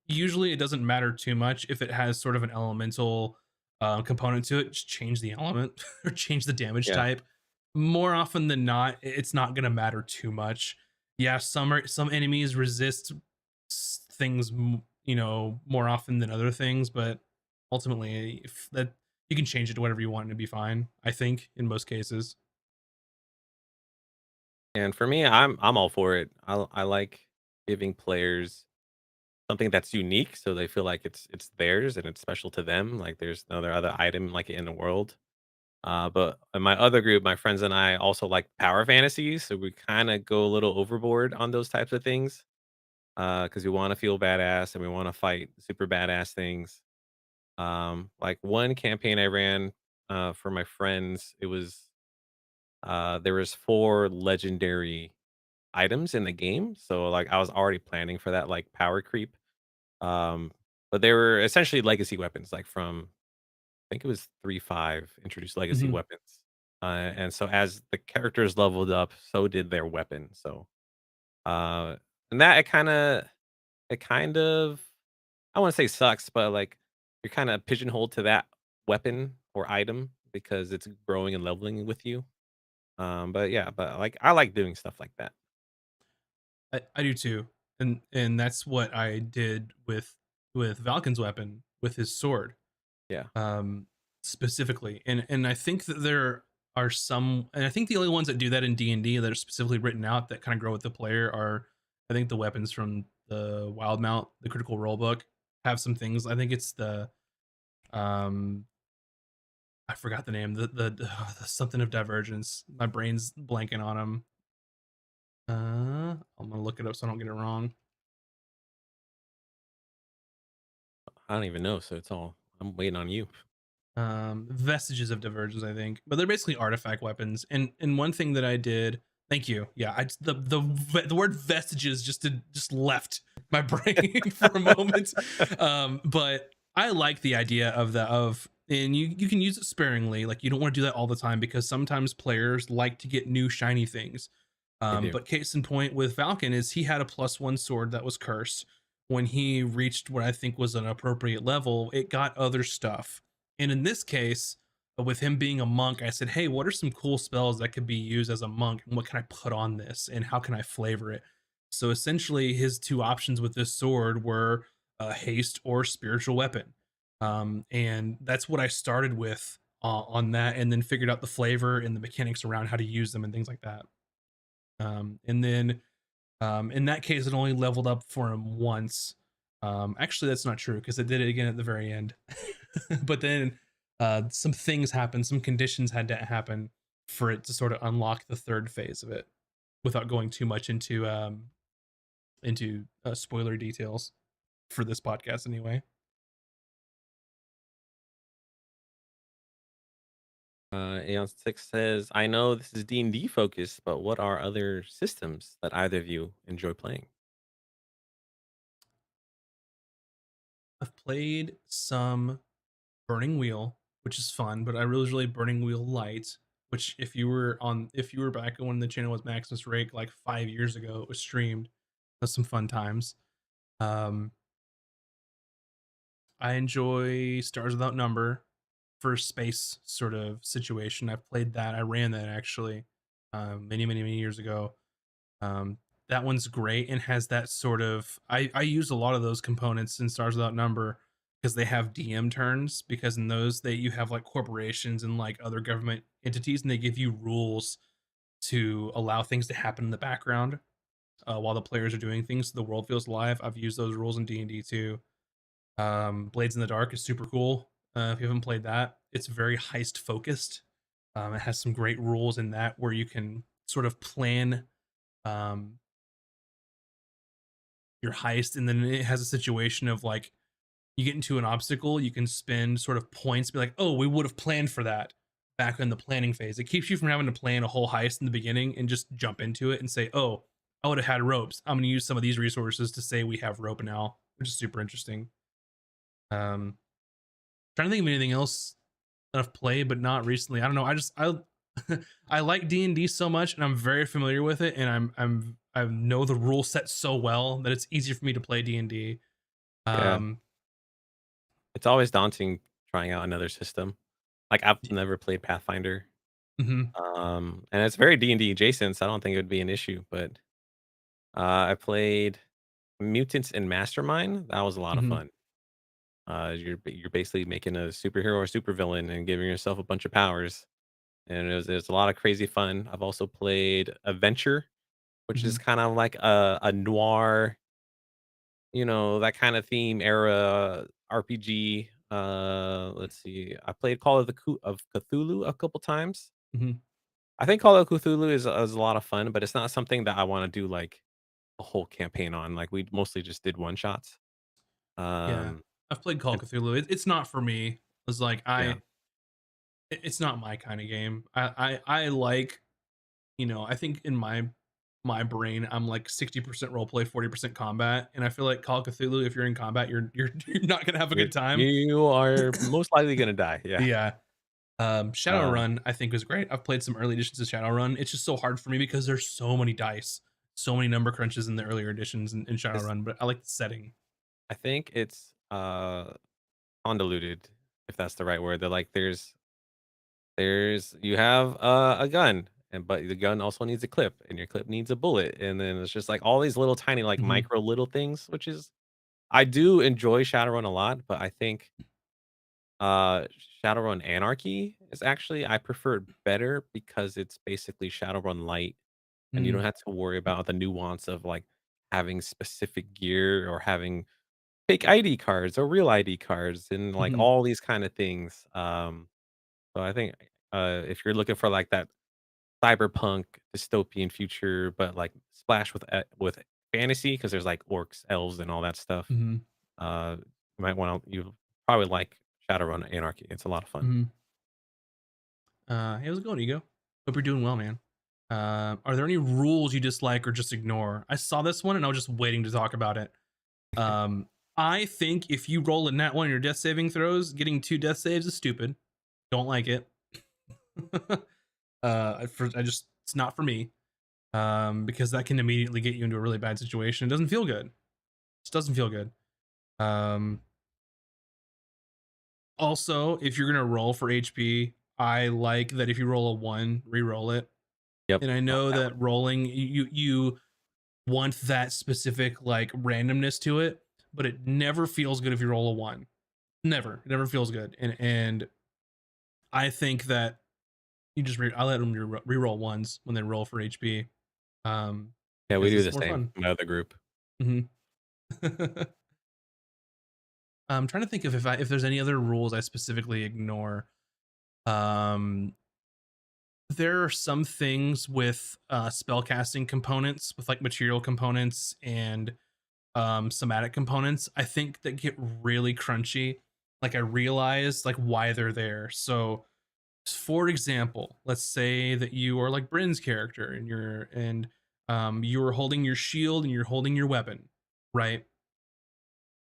usually, it doesn't matter too much if it has sort of an elemental component to it. Just change the element or change the damage Yeah. type. More often than not, it's not going to matter too much. Yeah, some enemies resist things, more often than other things, but ultimately, if that, you can change it to whatever you want and it'd be fine. I think in most cases. And for me, I'm all for it. I like giving players something that's unique so they feel like it's theirs and it's special to them. Like there's no other item like it in the world. But in my other group, my friends and I also like power fantasies, so we kind of go a little overboard on those types of things. Because we want to feel badass and we want to fight super badass things. Like one campaign I ran for my friends, it was there was 4 legendary items in the game. So like I was already planning for that like power creep. Um, but they were essentially legacy weapons, like from I think it was 3.5 introduced legacy Mhm. weapons. And so as the characters leveled up, so did their weapon. So uh and that it kind of I want to say sucks, but like you're kind of pigeonholed to that weapon or item because it's growing and leveling with you. But yeah, but like I like doing stuff like that. I do too, and that's what I did with Valken's weapon with his sword, Yeah. um, specifically, and I think that there are some, and I think the only ones that do that in D&D that are specifically written out that kind of grow with the player are, I think, the weapons from the Wild Mount, the Critical Role book, have some things. I think it's um, I forgot the name, the something of Divergence. My brain's blanking on them. I'm gonna look it up so I don't get it wrong. I don't even know, so it's all I'm waiting on you. Vestiges of Divergence, I think, but they're basically artifact weapons. And one thing that I did, thank you, yeah, the word vestiges just left my brain for a moment. But I like the idea of and you can use it sparingly. Like, you don't want to do that all the time because sometimes players like to get new shiny things. I do. But case in point with Falcon is he had a +1 sword that was cursed. When he reached what I think was an appropriate level, it got other stuff. And in this case, with him being a monk, I said, hey, what are some cool spells that could be used as a monk? And what can I put on this? And how can I flavor it? So essentially, his two options with this sword were haste or spiritual weapon. And that's what I started with on that, and then figured out the flavor and the mechanics around how to use them and things like that. And then in that case, it only leveled up for him once. Actually, that's not true because it did it again at the very end. But then some things happened, some conditions had to happen for it to sort of unlock the third phase of it, without going too much into spoiler details for this podcast, anyway. Aeon Six says, "I know this is D&D focused, but what are other systems that either of you enjoy playing?" I've played some Burning Wheel, which is fun, but I really really Burning Wheel Light, which if you were back when the channel was Maximus Rake like 5 years ago, it was streamed. That's some fun times. Um, I enjoy Stars Without Number for space sort of situation. I've played that. I ran that actually many, many, many years ago. Um, that one's great and has that sort of I use a lot of those components in Stars Without Number because they have DM turns, because in those they you have like corporations and like other government entities, and they give you rules to allow things to happen in the background while the players are doing things so the world feels alive. I've used those rules in D&D too. Blades in the Dark is super cool. If you haven't played that, it's very heist focused. It has some great rules in that where you can sort of plan um, your heist, and then it has a situation of like you get into an obstacle, you can spend sort of points, be like, oh, we would have planned for that back in the planning phase. It keeps you from having to plan a whole heist in the beginning and just jump into it and say, oh, I would have had ropes. I'm going to use some of these resources to say we have rope now, which is super interesting. Trying to think of anything else that I've played, but not recently. I don't know. I I like D&D so much, and I'm very familiar with it, and I know the rule set so well that it's easier for me to play D&D. Yeah. Um, It's always daunting trying out another system. Like, I've never played Pathfinder, mhm, and it's very D&D adjacent, so I don't think it would be an issue, but, I played Mutants and Mastermind. That was a lot of mhm, fun. You're basically making a superhero or supervillain and giving yourself a bunch of powers, and it was a lot of crazy fun. I've also played Adventure, which is mhm, kind of like a noir, that kind of theme era RPG. Let's see. I played Call of Cthulhu a couple times. mhm. I think Call of Cthulhu is a lot of fun, but it's not something that I want to do like a whole campaign on. Like we mostly just did one shots. Yeah, Um, I've played Call of and Cthulhu. It's not for me. It's like yeah, it's not my kind of game. I like, I think in my brain, I'm like 60% role play, 40% combat, and I feel like Call of Cthulhu, if you're in combat, you're you're not gonna have a good time. you are most likely gonna die. Yeah. Yeah. Uh, Shadowrun, I think was great. I've played some early editions of Shadowrun. It's just so hard for me because there's so many dice, so many number crunches in the earlier editions in it's, Shadowrun. But I like the setting. I think it's convoluted, if that's the right word. They're like there's you have a gun, and but the gun also needs a clip, and your clip needs a bullet, and then it's just like all these little tiny like Hmm. micro little things, which is I do enjoy Shadowrun a lot, but I think uh Shadowrun Anarchy is actually I prefer it better because it's basically Shadowrun Light, and you don't have to worry about the nuance of like having specific gear or having fake ID cards or real ID cards and like Hmm. all these kind of things. So I think if you're looking for like that cyberpunk dystopian future, but like splash with fantasy because there's like orcs, elves, and all that stuff. Hmm. You probably like Shadowrun Anarchy. It's a lot of fun. Hmm. Hey, how's it going, Ego? Hope you're doing well, man. Are there any rules you dislike or just ignore? I saw this one and I was just waiting to talk about it. Um, I think if you roll a nat one in your death saving throws, getting 2 death saves is stupid. Don't like it. I just it's not for me. Because that can immediately get you into a really bad situation. It doesn't feel good. It just doesn't feel good. Um, Also, if you're gonna roll for HP, I like that if you roll a one, re-roll it. Yep. And I Like know that that one. rolling you want that specific like randomness to it, but it never feels good if you roll a one. Never, it never feels good. And I think that I let them re-roll ones when they roll for HP, um, Yeah, we because do it's the more same. fun. My other group. Mhm. I'm trying to think of if there's any other rules I specifically ignore. Um, there are some things with spellcasting components, with like material components and somatic components, I think that get really crunchy. Like I realize like why they're there. So for example, let's say that you are like Bryn's character and you're holding your shield and you're holding your weapon, right?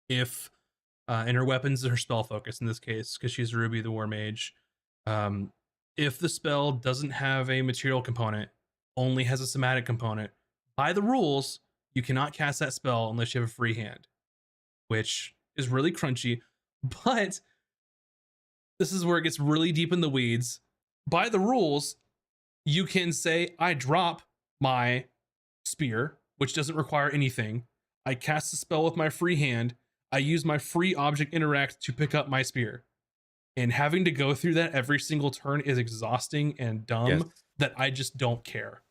If and her weapons are spell focus in this case because she's Ruby the War Mage. Um, if the spell doesn't have a material component, only has a somatic component, by the rules, you cannot cast that spell unless you have a free hand, which is really crunchy. But this is where it gets really deep in the weeds. By the rules, you can say, I drop my spear, which doesn't require anything. I cast a spell with my free hand. I use my free object interact to pick up my spear. And having to go through that every single turn is exhausting and Yes. dumb that I just don't care.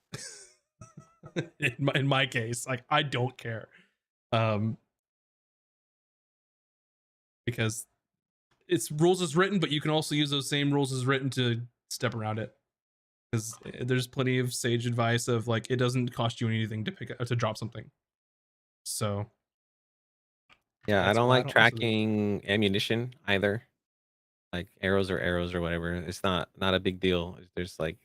In my case, like I don't care. Um because it's rules as written, but you can also use those same rules as written to step around it. Because there's plenty of sage advice of like it doesn't cost you anything to pick up to drop something. So Yeah, I that's don't why I like don't mess with it. tracking ammunition either. Like arrows or whatever. It's not a big deal. There's like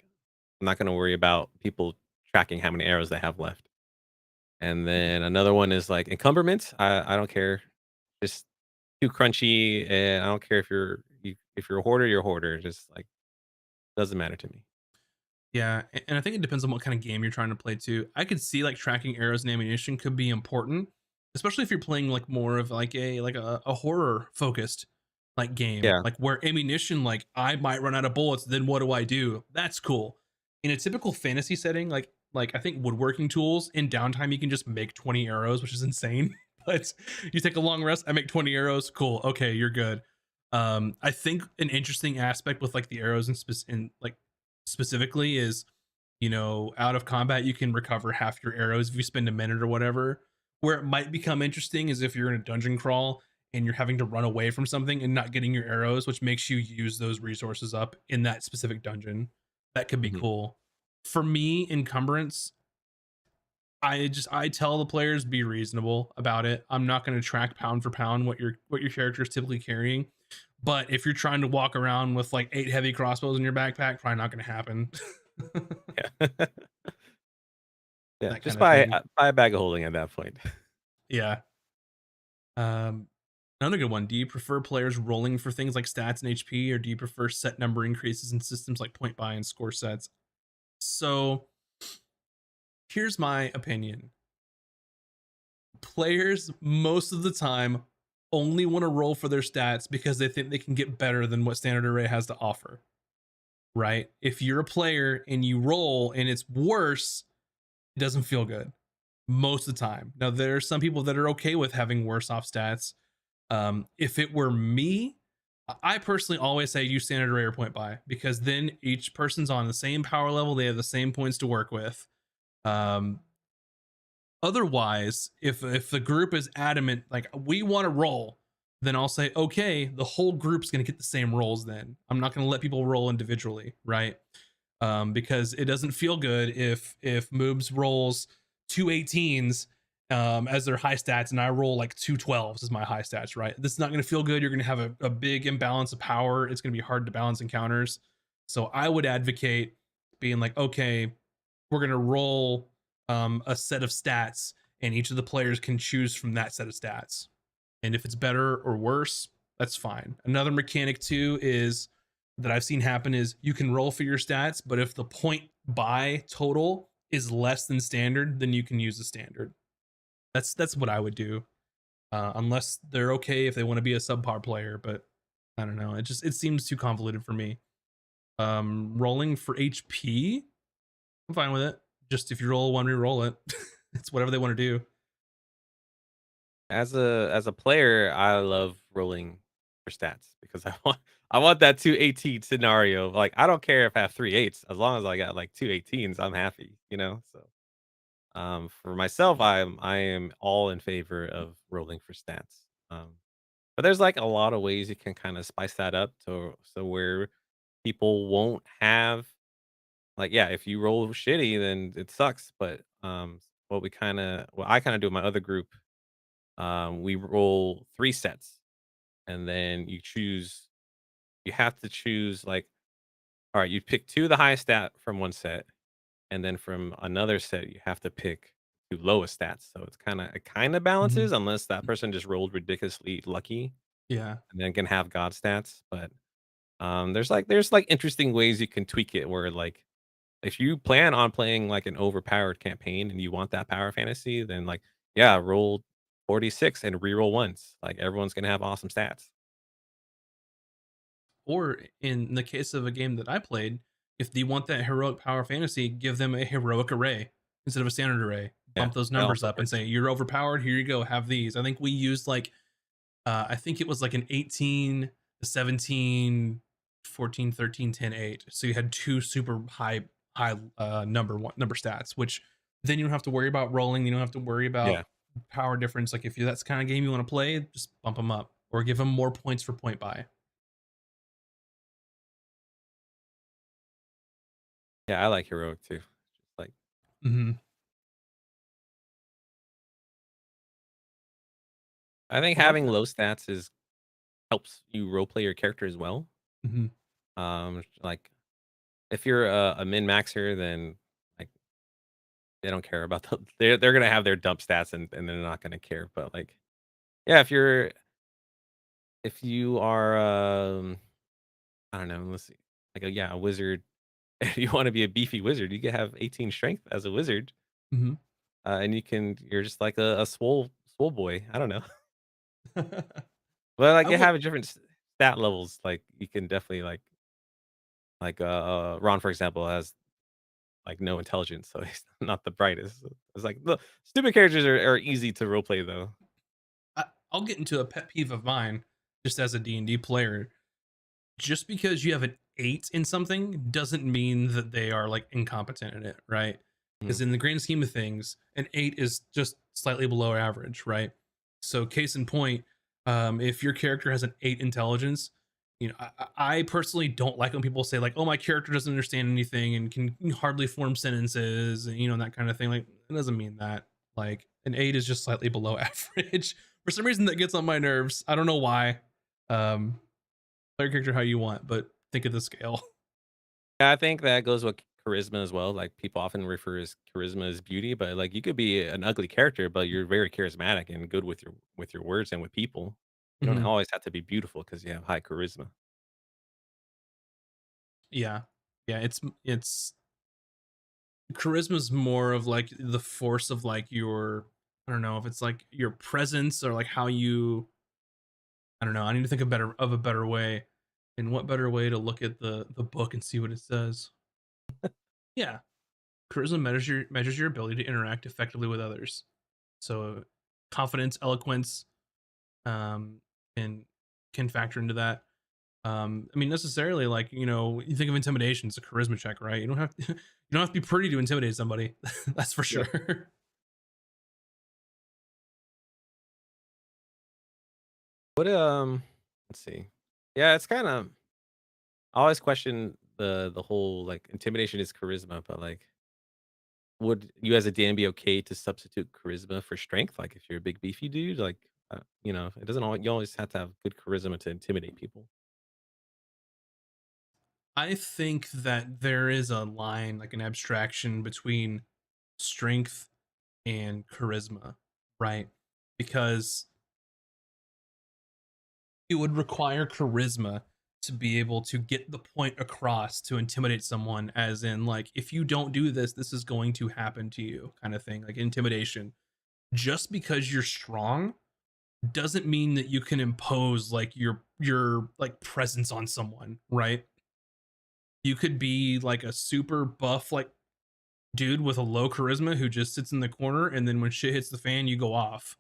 I'm not gonna worry about people tracking how many arrows they have left. And then another one is like encumberment. I don't care. Just too crunchy, and I don't care if you're a hoarder, you're a hoarder. Just like doesn't matter to me. Yeah, and I think it depends on what kind of game you're trying to play too. I could see like tracking arrows and ammunition could be important, especially if you're playing like more of like a horror focused like game, Yeah. like where ammunition like I might run out of bullets, then what do I do? That's cool. In a typical fantasy setting, like I think woodworking tools in downtime you can just make 20 arrows, which is insane. But you take a long rest, I make 20 arrows, cool. Okay, you're good. I think an interesting aspect with like the arrows in like specifically is, you know, out of combat you can recover half your arrows if you spend a minute or whatever. Where it might become interesting is if you're in a dungeon crawl and you're having to run away from something and not getting your arrows, which makes you use those resources up in that specific dungeon. That could be Mhm. cool. For me, encumbrance, I tell the players be reasonable about it. I'm not going to track pound for pound what your character is typically carrying. But if you're trying to walk around with like 8 heavy crossbows in your backpack, probably not going to happen. Yeah. Yeah. That Just kind of thing. buy a bag of holding at that point. Yeah. Um, Another good one. Do you prefer players rolling for things like stats and HP, or do you prefer set number increases in systems like point buy and score sets? So here's my opinion. Players most of the time only want to roll for their stats because they think they can get better than what standard array has to offer. Right? If you're a player and you roll and it's worse, it doesn't feel good most of the time. Now there are some people that are okay with having worse off stats. If it were me, I personally always say use standard array or point buy because then each person's on the same power level, they have the same points to work with. Um, Otherwise, if the group is adamant like we want to roll, then I'll say okay, the whole group's going to get the same rolls. Then I'm not going to let people roll individually, right? Because it doesn't feel good if Moobs rolls 2 18s as their high stats and I roll like 2 12s as my high stats, right? This is not going to feel good. You're going to have a big imbalance of power. It's going to be hard to balance encounters. So I would advocate being like, okay, we're going to roll a set of stats and each of the players can choose from that set of stats. And if it's better or worse, that's fine. Another mechanic too is that I've seen happen is you can roll for your stats, but if the point buy total is less than standard, then you can use the standard. That's what I would do, unless they're okay if they want to be a subpar player. But I don't know. It seems too convoluted for me. Rolling for HP, I'm fine with it. Just if you roll one, re-roll it. It's whatever they want to do. As a player, I love rolling for stats because I want that 218 scenario. Like I don't care if I have 3 8s as long as I got like 2 18s, I'm happy, you know? So for myself, I am all in favor of rolling for stats. But there's like a lot of ways you can kind of spice that up to so where people won't have like yeah, if you roll shitty, then it sucks. But what I kind of do with my other group, we roll 3 sets, and then you have to choose like all right, you pick two of the highest stat from one set, and then from another set you have to pick two lowest stats. So it kind of Mhm. balances unless that person just rolled ridiculously lucky Yeah. and then can have god stats. But there's like interesting ways you can tweak it where like if you plan on playing like an overpowered campaign and you want that power fantasy, then like yeah, roll 46 and reroll once. Like everyone's gonna have awesome stats. Or in the case of a game that I played, if you want that heroic power fantasy, give them a heroic array instead of a standard array. Yeah, bump those that numbers also up and hurts. say you're overpowered. Here you go, have these. I think we used like I think it was like an 18, 17, 14, 13, 10, 8. So you had two super high number stats, which then you don't have to worry about rolling. You don't have to worry Yeah. about power difference. Like if you that's the kind of game you want to play, just bump them up or give them more points for point buy. Yeah, I like heroic too. Just like Hmm. I think I like having that. low stats is helps you role play your character as well. Hmm. Like if you're a min maxer, then like they don't care about they're gonna have their dump stats and they're not gonna care. But like yeah, if you are I don't know, let's see, like a wizard. If you want to be a beefy wizard, you can have 18 strength as a wizard, Hmm. and you're just like a swole boy. I don't know, but like I you would. have different stat levels. Like you can definitely Ron, for example, has like no intelligence, so he's not the brightest. It's like the stupid characters are easy to roleplay though. I, I'll get into a pet peeve of mine just as a D&D player. Just because you have an 8 in something doesn't mean that they are like incompetent in it, right? Mhm. Because in the grand scheme of things, an 8 is just slightly below average, right? So case in point, if your character has an 8 intelligence, I personally don't like when people say like, oh, my character doesn't understand anything and can hardly form sentences and that kind of thing. Like it doesn't mean that. Like an 8 is just slightly below average. For some reason that gets on my nerves. I don't know why. um Play your character how you want, but think of the scale. Yeah, I think that goes with charisma as well. Like people often refer as charisma as beauty, but like you could be an ugly character, but you're very charismatic and good with your words and with people. You don't Mhm. always have to be beautiful because you have high charisma. Yeah. Yeah, it's charisma's more of like the force of like your I don't know if it's like your presence or like how you I don't know. I need to think of a better way. And what better way to look at the book and see what it says? Yeah. Charisma measures your ability to interact effectively with others. So confidence, eloquence, um, and can factor into that. I mean, necessarily, like you think of intimidation, it's a charisma check, right? You don't have to, you don't have to be pretty to intimidate somebody. That's for Yeah. sure. What let's see. Yeah, it's kind of I always question the whole like intimidation is charisma, but like would you as a DM be okay to substitute charisma for strength? Like if you're a big beefy dude, like it doesn't all you always have to have good charisma to intimidate people. I think that there is a line, like an abstraction between strength and charisma, right? Because it would require charisma to be able to get the point across to intimidate someone, as in, like, if you don't do this, this is going to happen to you, kind of thing, like intimidation. Just because you're strong doesn't mean that you can impose like your like presence on someone, right? You could be like a super buff like dude with a low charisma who just sits in the corner, and then when shit hits the fan you go off.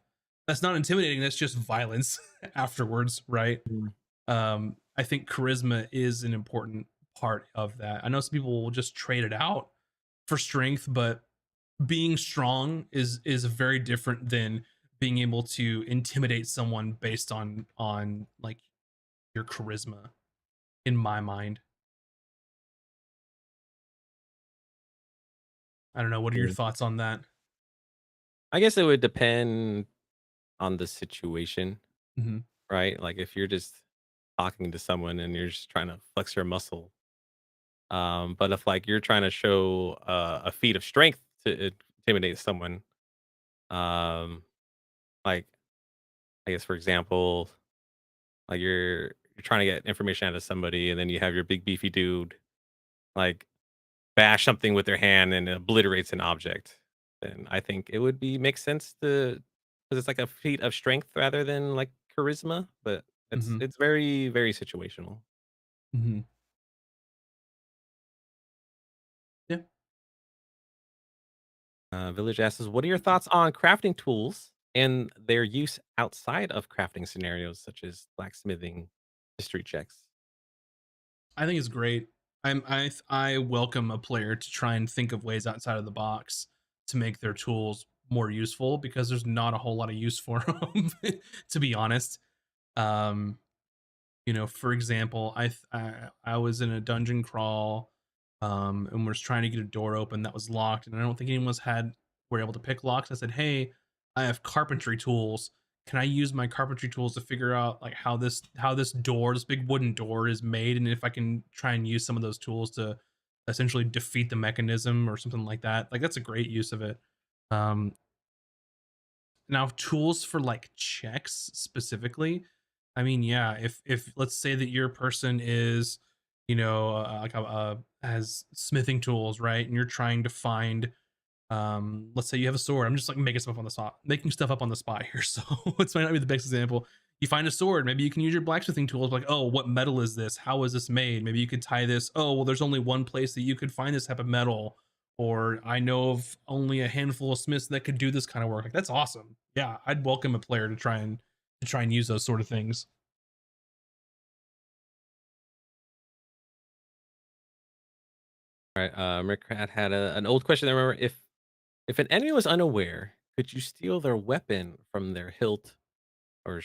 That's not intimidating, that's just violence afterwards, right? Mm. I think charisma is an important part of that. I know some people will just trade it out for strength, but being strong is very different than being able to intimidate someone based on like your charisma, in my mind. I don't know, what are your Yeah. thoughts on that? I guess it would depend on the situation, Hmm. right? Like if you're just talking to someone and you're just trying to flex your muscle. But if like you're trying to show a feat of strength to intimidate someone, um, like I guess for example, like you're trying to get information out of somebody, and then you have your big beefy dude like bash something with their hand and it obliterates an object. Then I think it would be make sense to because it's like a feat of strength rather than like charisma, but Hmm. it's very situational. Hmm. Yeah. Village asks, "What are your thoughts on crafting tools and their use outside of crafting scenarios, such as blacksmithing, history checks?" I think it's great. I welcome a player to try and think of ways outside of the box to make their tools more useful because there's not a whole lot of use for them, to be honest. Um, for example, I was in a dungeon crawl, and was trying to get a door open that was locked, and I don't think anyone's had were able to pick locks. I said, "Hey, I have carpentry tools. Can I use my carpentry tools to figure out like how this door, this big wooden door, is made, and if I can try and use some of those tools to essentially defeat the mechanism or something like that?" Like that's a great use of it. Um, Now, tools for like checks specifically, I mean, yeah, if let's say that your person is, has smithing tools, right? And you're trying to find, let's say you have a sword. I'm just like making stuff up on the spot here. So this might not be the best example. You find a sword, maybe you can use your blacksmithing tools, like, oh, what metal is this? How is this made? Maybe you could tie this. Oh, well, there's only one place that you could find this type of metal, or I know of only a handful of smiths that could do this kind of work. Like that's awesome. Yeah, I'd welcome a player to try and use those sort of things. All right. Rick had an old question. I remember, if an enemy was unaware, could you steal their weapon from their hilt or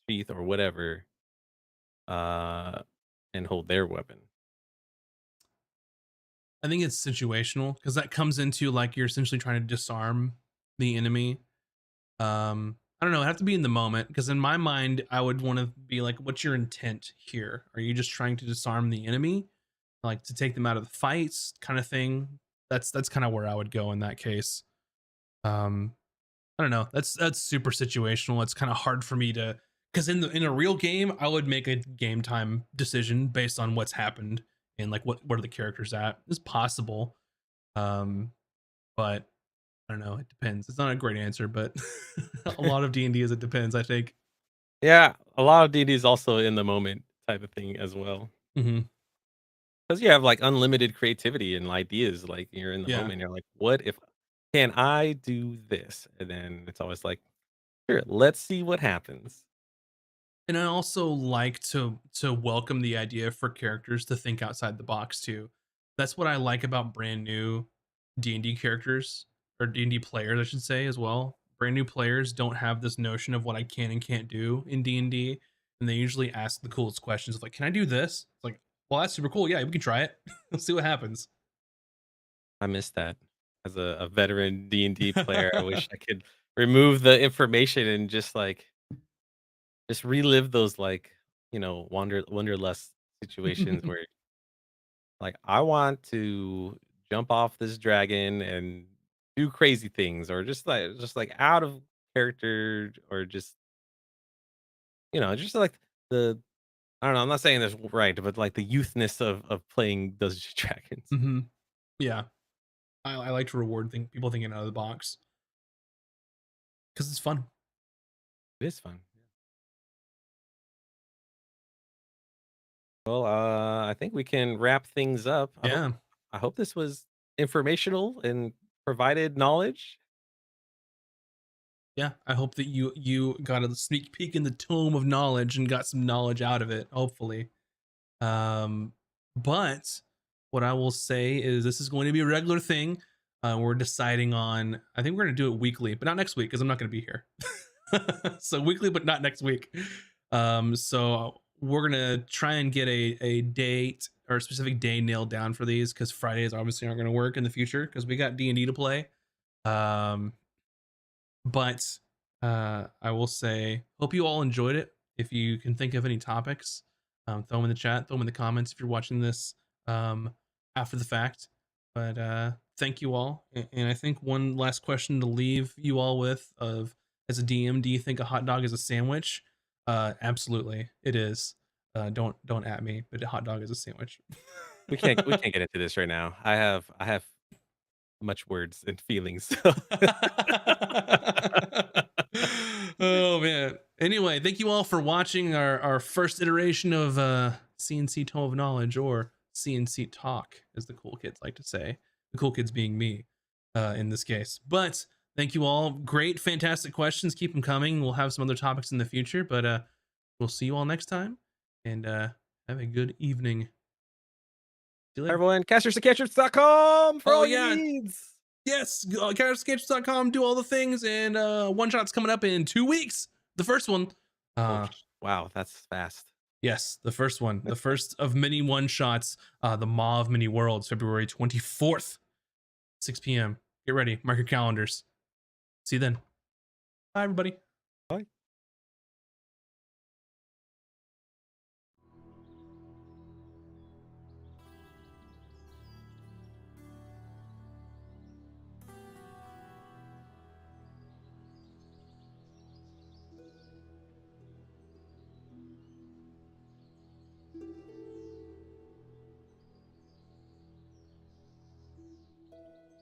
sheath or whatever, uh, and hold their weapon? I think it's situational because that comes into like you're essentially trying to disarm the enemy. I don't know, it have to be in the moment because in my mind I would want to be like, what's your intent here? Are you just trying to disarm the enemy, like to take them out of the fights kind of thing? That's kind of where I would go in that case. um I don't know, that's super situational. It's kind of hard for me to, because in a real game I would make a game time decision based on what's happened and like what are the characters at. It's possible, um but I don't know. It depends. It's not a great answer, but a lot of D&D is it depends, I think. Yeah, a lot of D&D is also in the moment type of thing as well. Mhm. Because you have like unlimited creativity and ideas. Like you're in the Yeah. moment. You're like, what if can I do this? And then it's always like, sure, let's see what happens. And I also like to welcome the idea for characters to think outside the box too. That's what I like about brand new D&D characters, or D&D players, I should say, as well. Brand new players don't have this notion of what I can and can't do in D&D, and they usually ask the coolest questions of like, "Can I do this?" It's like, "Well, that's super cool. Yeah, we can try it. Let's see what happens." I miss that as a veteran D&D player. I wish I could remove the information and just relive those like, wanderlust situations where like I want to jump off this dragon and do crazy things or just like out of character or just like the I don't know, I'm not saying this right, but like the youthness of playing those dragons. Mhm. Yeah. I like to reward people thinking out of the box because it's fun. It is fun. Well, I think we can wrap things up. Yeah. I hope this was informational and provided knowledge. Yeah. I hope that you got a sneak peek in the tome of knowledge and got some knowledge out of it, hopefully. Um, but what I will say is this is going to be a regular thing. We're deciding on, I think we're going to do it weekly, but not next week because I'm not going to be here. So weekly, but not next week. So we're gonna try and get a date or a specific day nailed down for these because Fridays obviously aren't going to work in the future because we got D&D to play. Um, but I will say, hope you all enjoyed it. If you can think of any topics, throw them in the chat, throw them in the comments if you're watching this um, after the fact. But thank you all. And I think one last question to leave you all with: of as a DM, do you think a hot dog is a sandwich? Absolutely, it is. Don't at me, but a hot dog is a sandwich. We can't get into this right now. I have much words and feelings. So Oh man. Anyway, thank you all for watching our first iteration of CNC Tome of Knowledge, or CNC Talk, as the cool kids like to say. The cool kids being me. in this case. But thank you all. Great, fantastic questions. Keep them coming. We'll have some other topics in the future, but we'll see you all next time. And have a good evening. See you later. Everyone, castersandcantrips.com for Oh, all yeah. your needs. Yes, charactersketches.com, do all the things, and one shot's coming up in 2 weeks. The first one. Wow, that's fast. Yes, the first one. The first of many one shots. The Maw of Many Worlds, February 24th, 6 p.m. Get ready. Mark your calendars. See you then. Bye, everybody.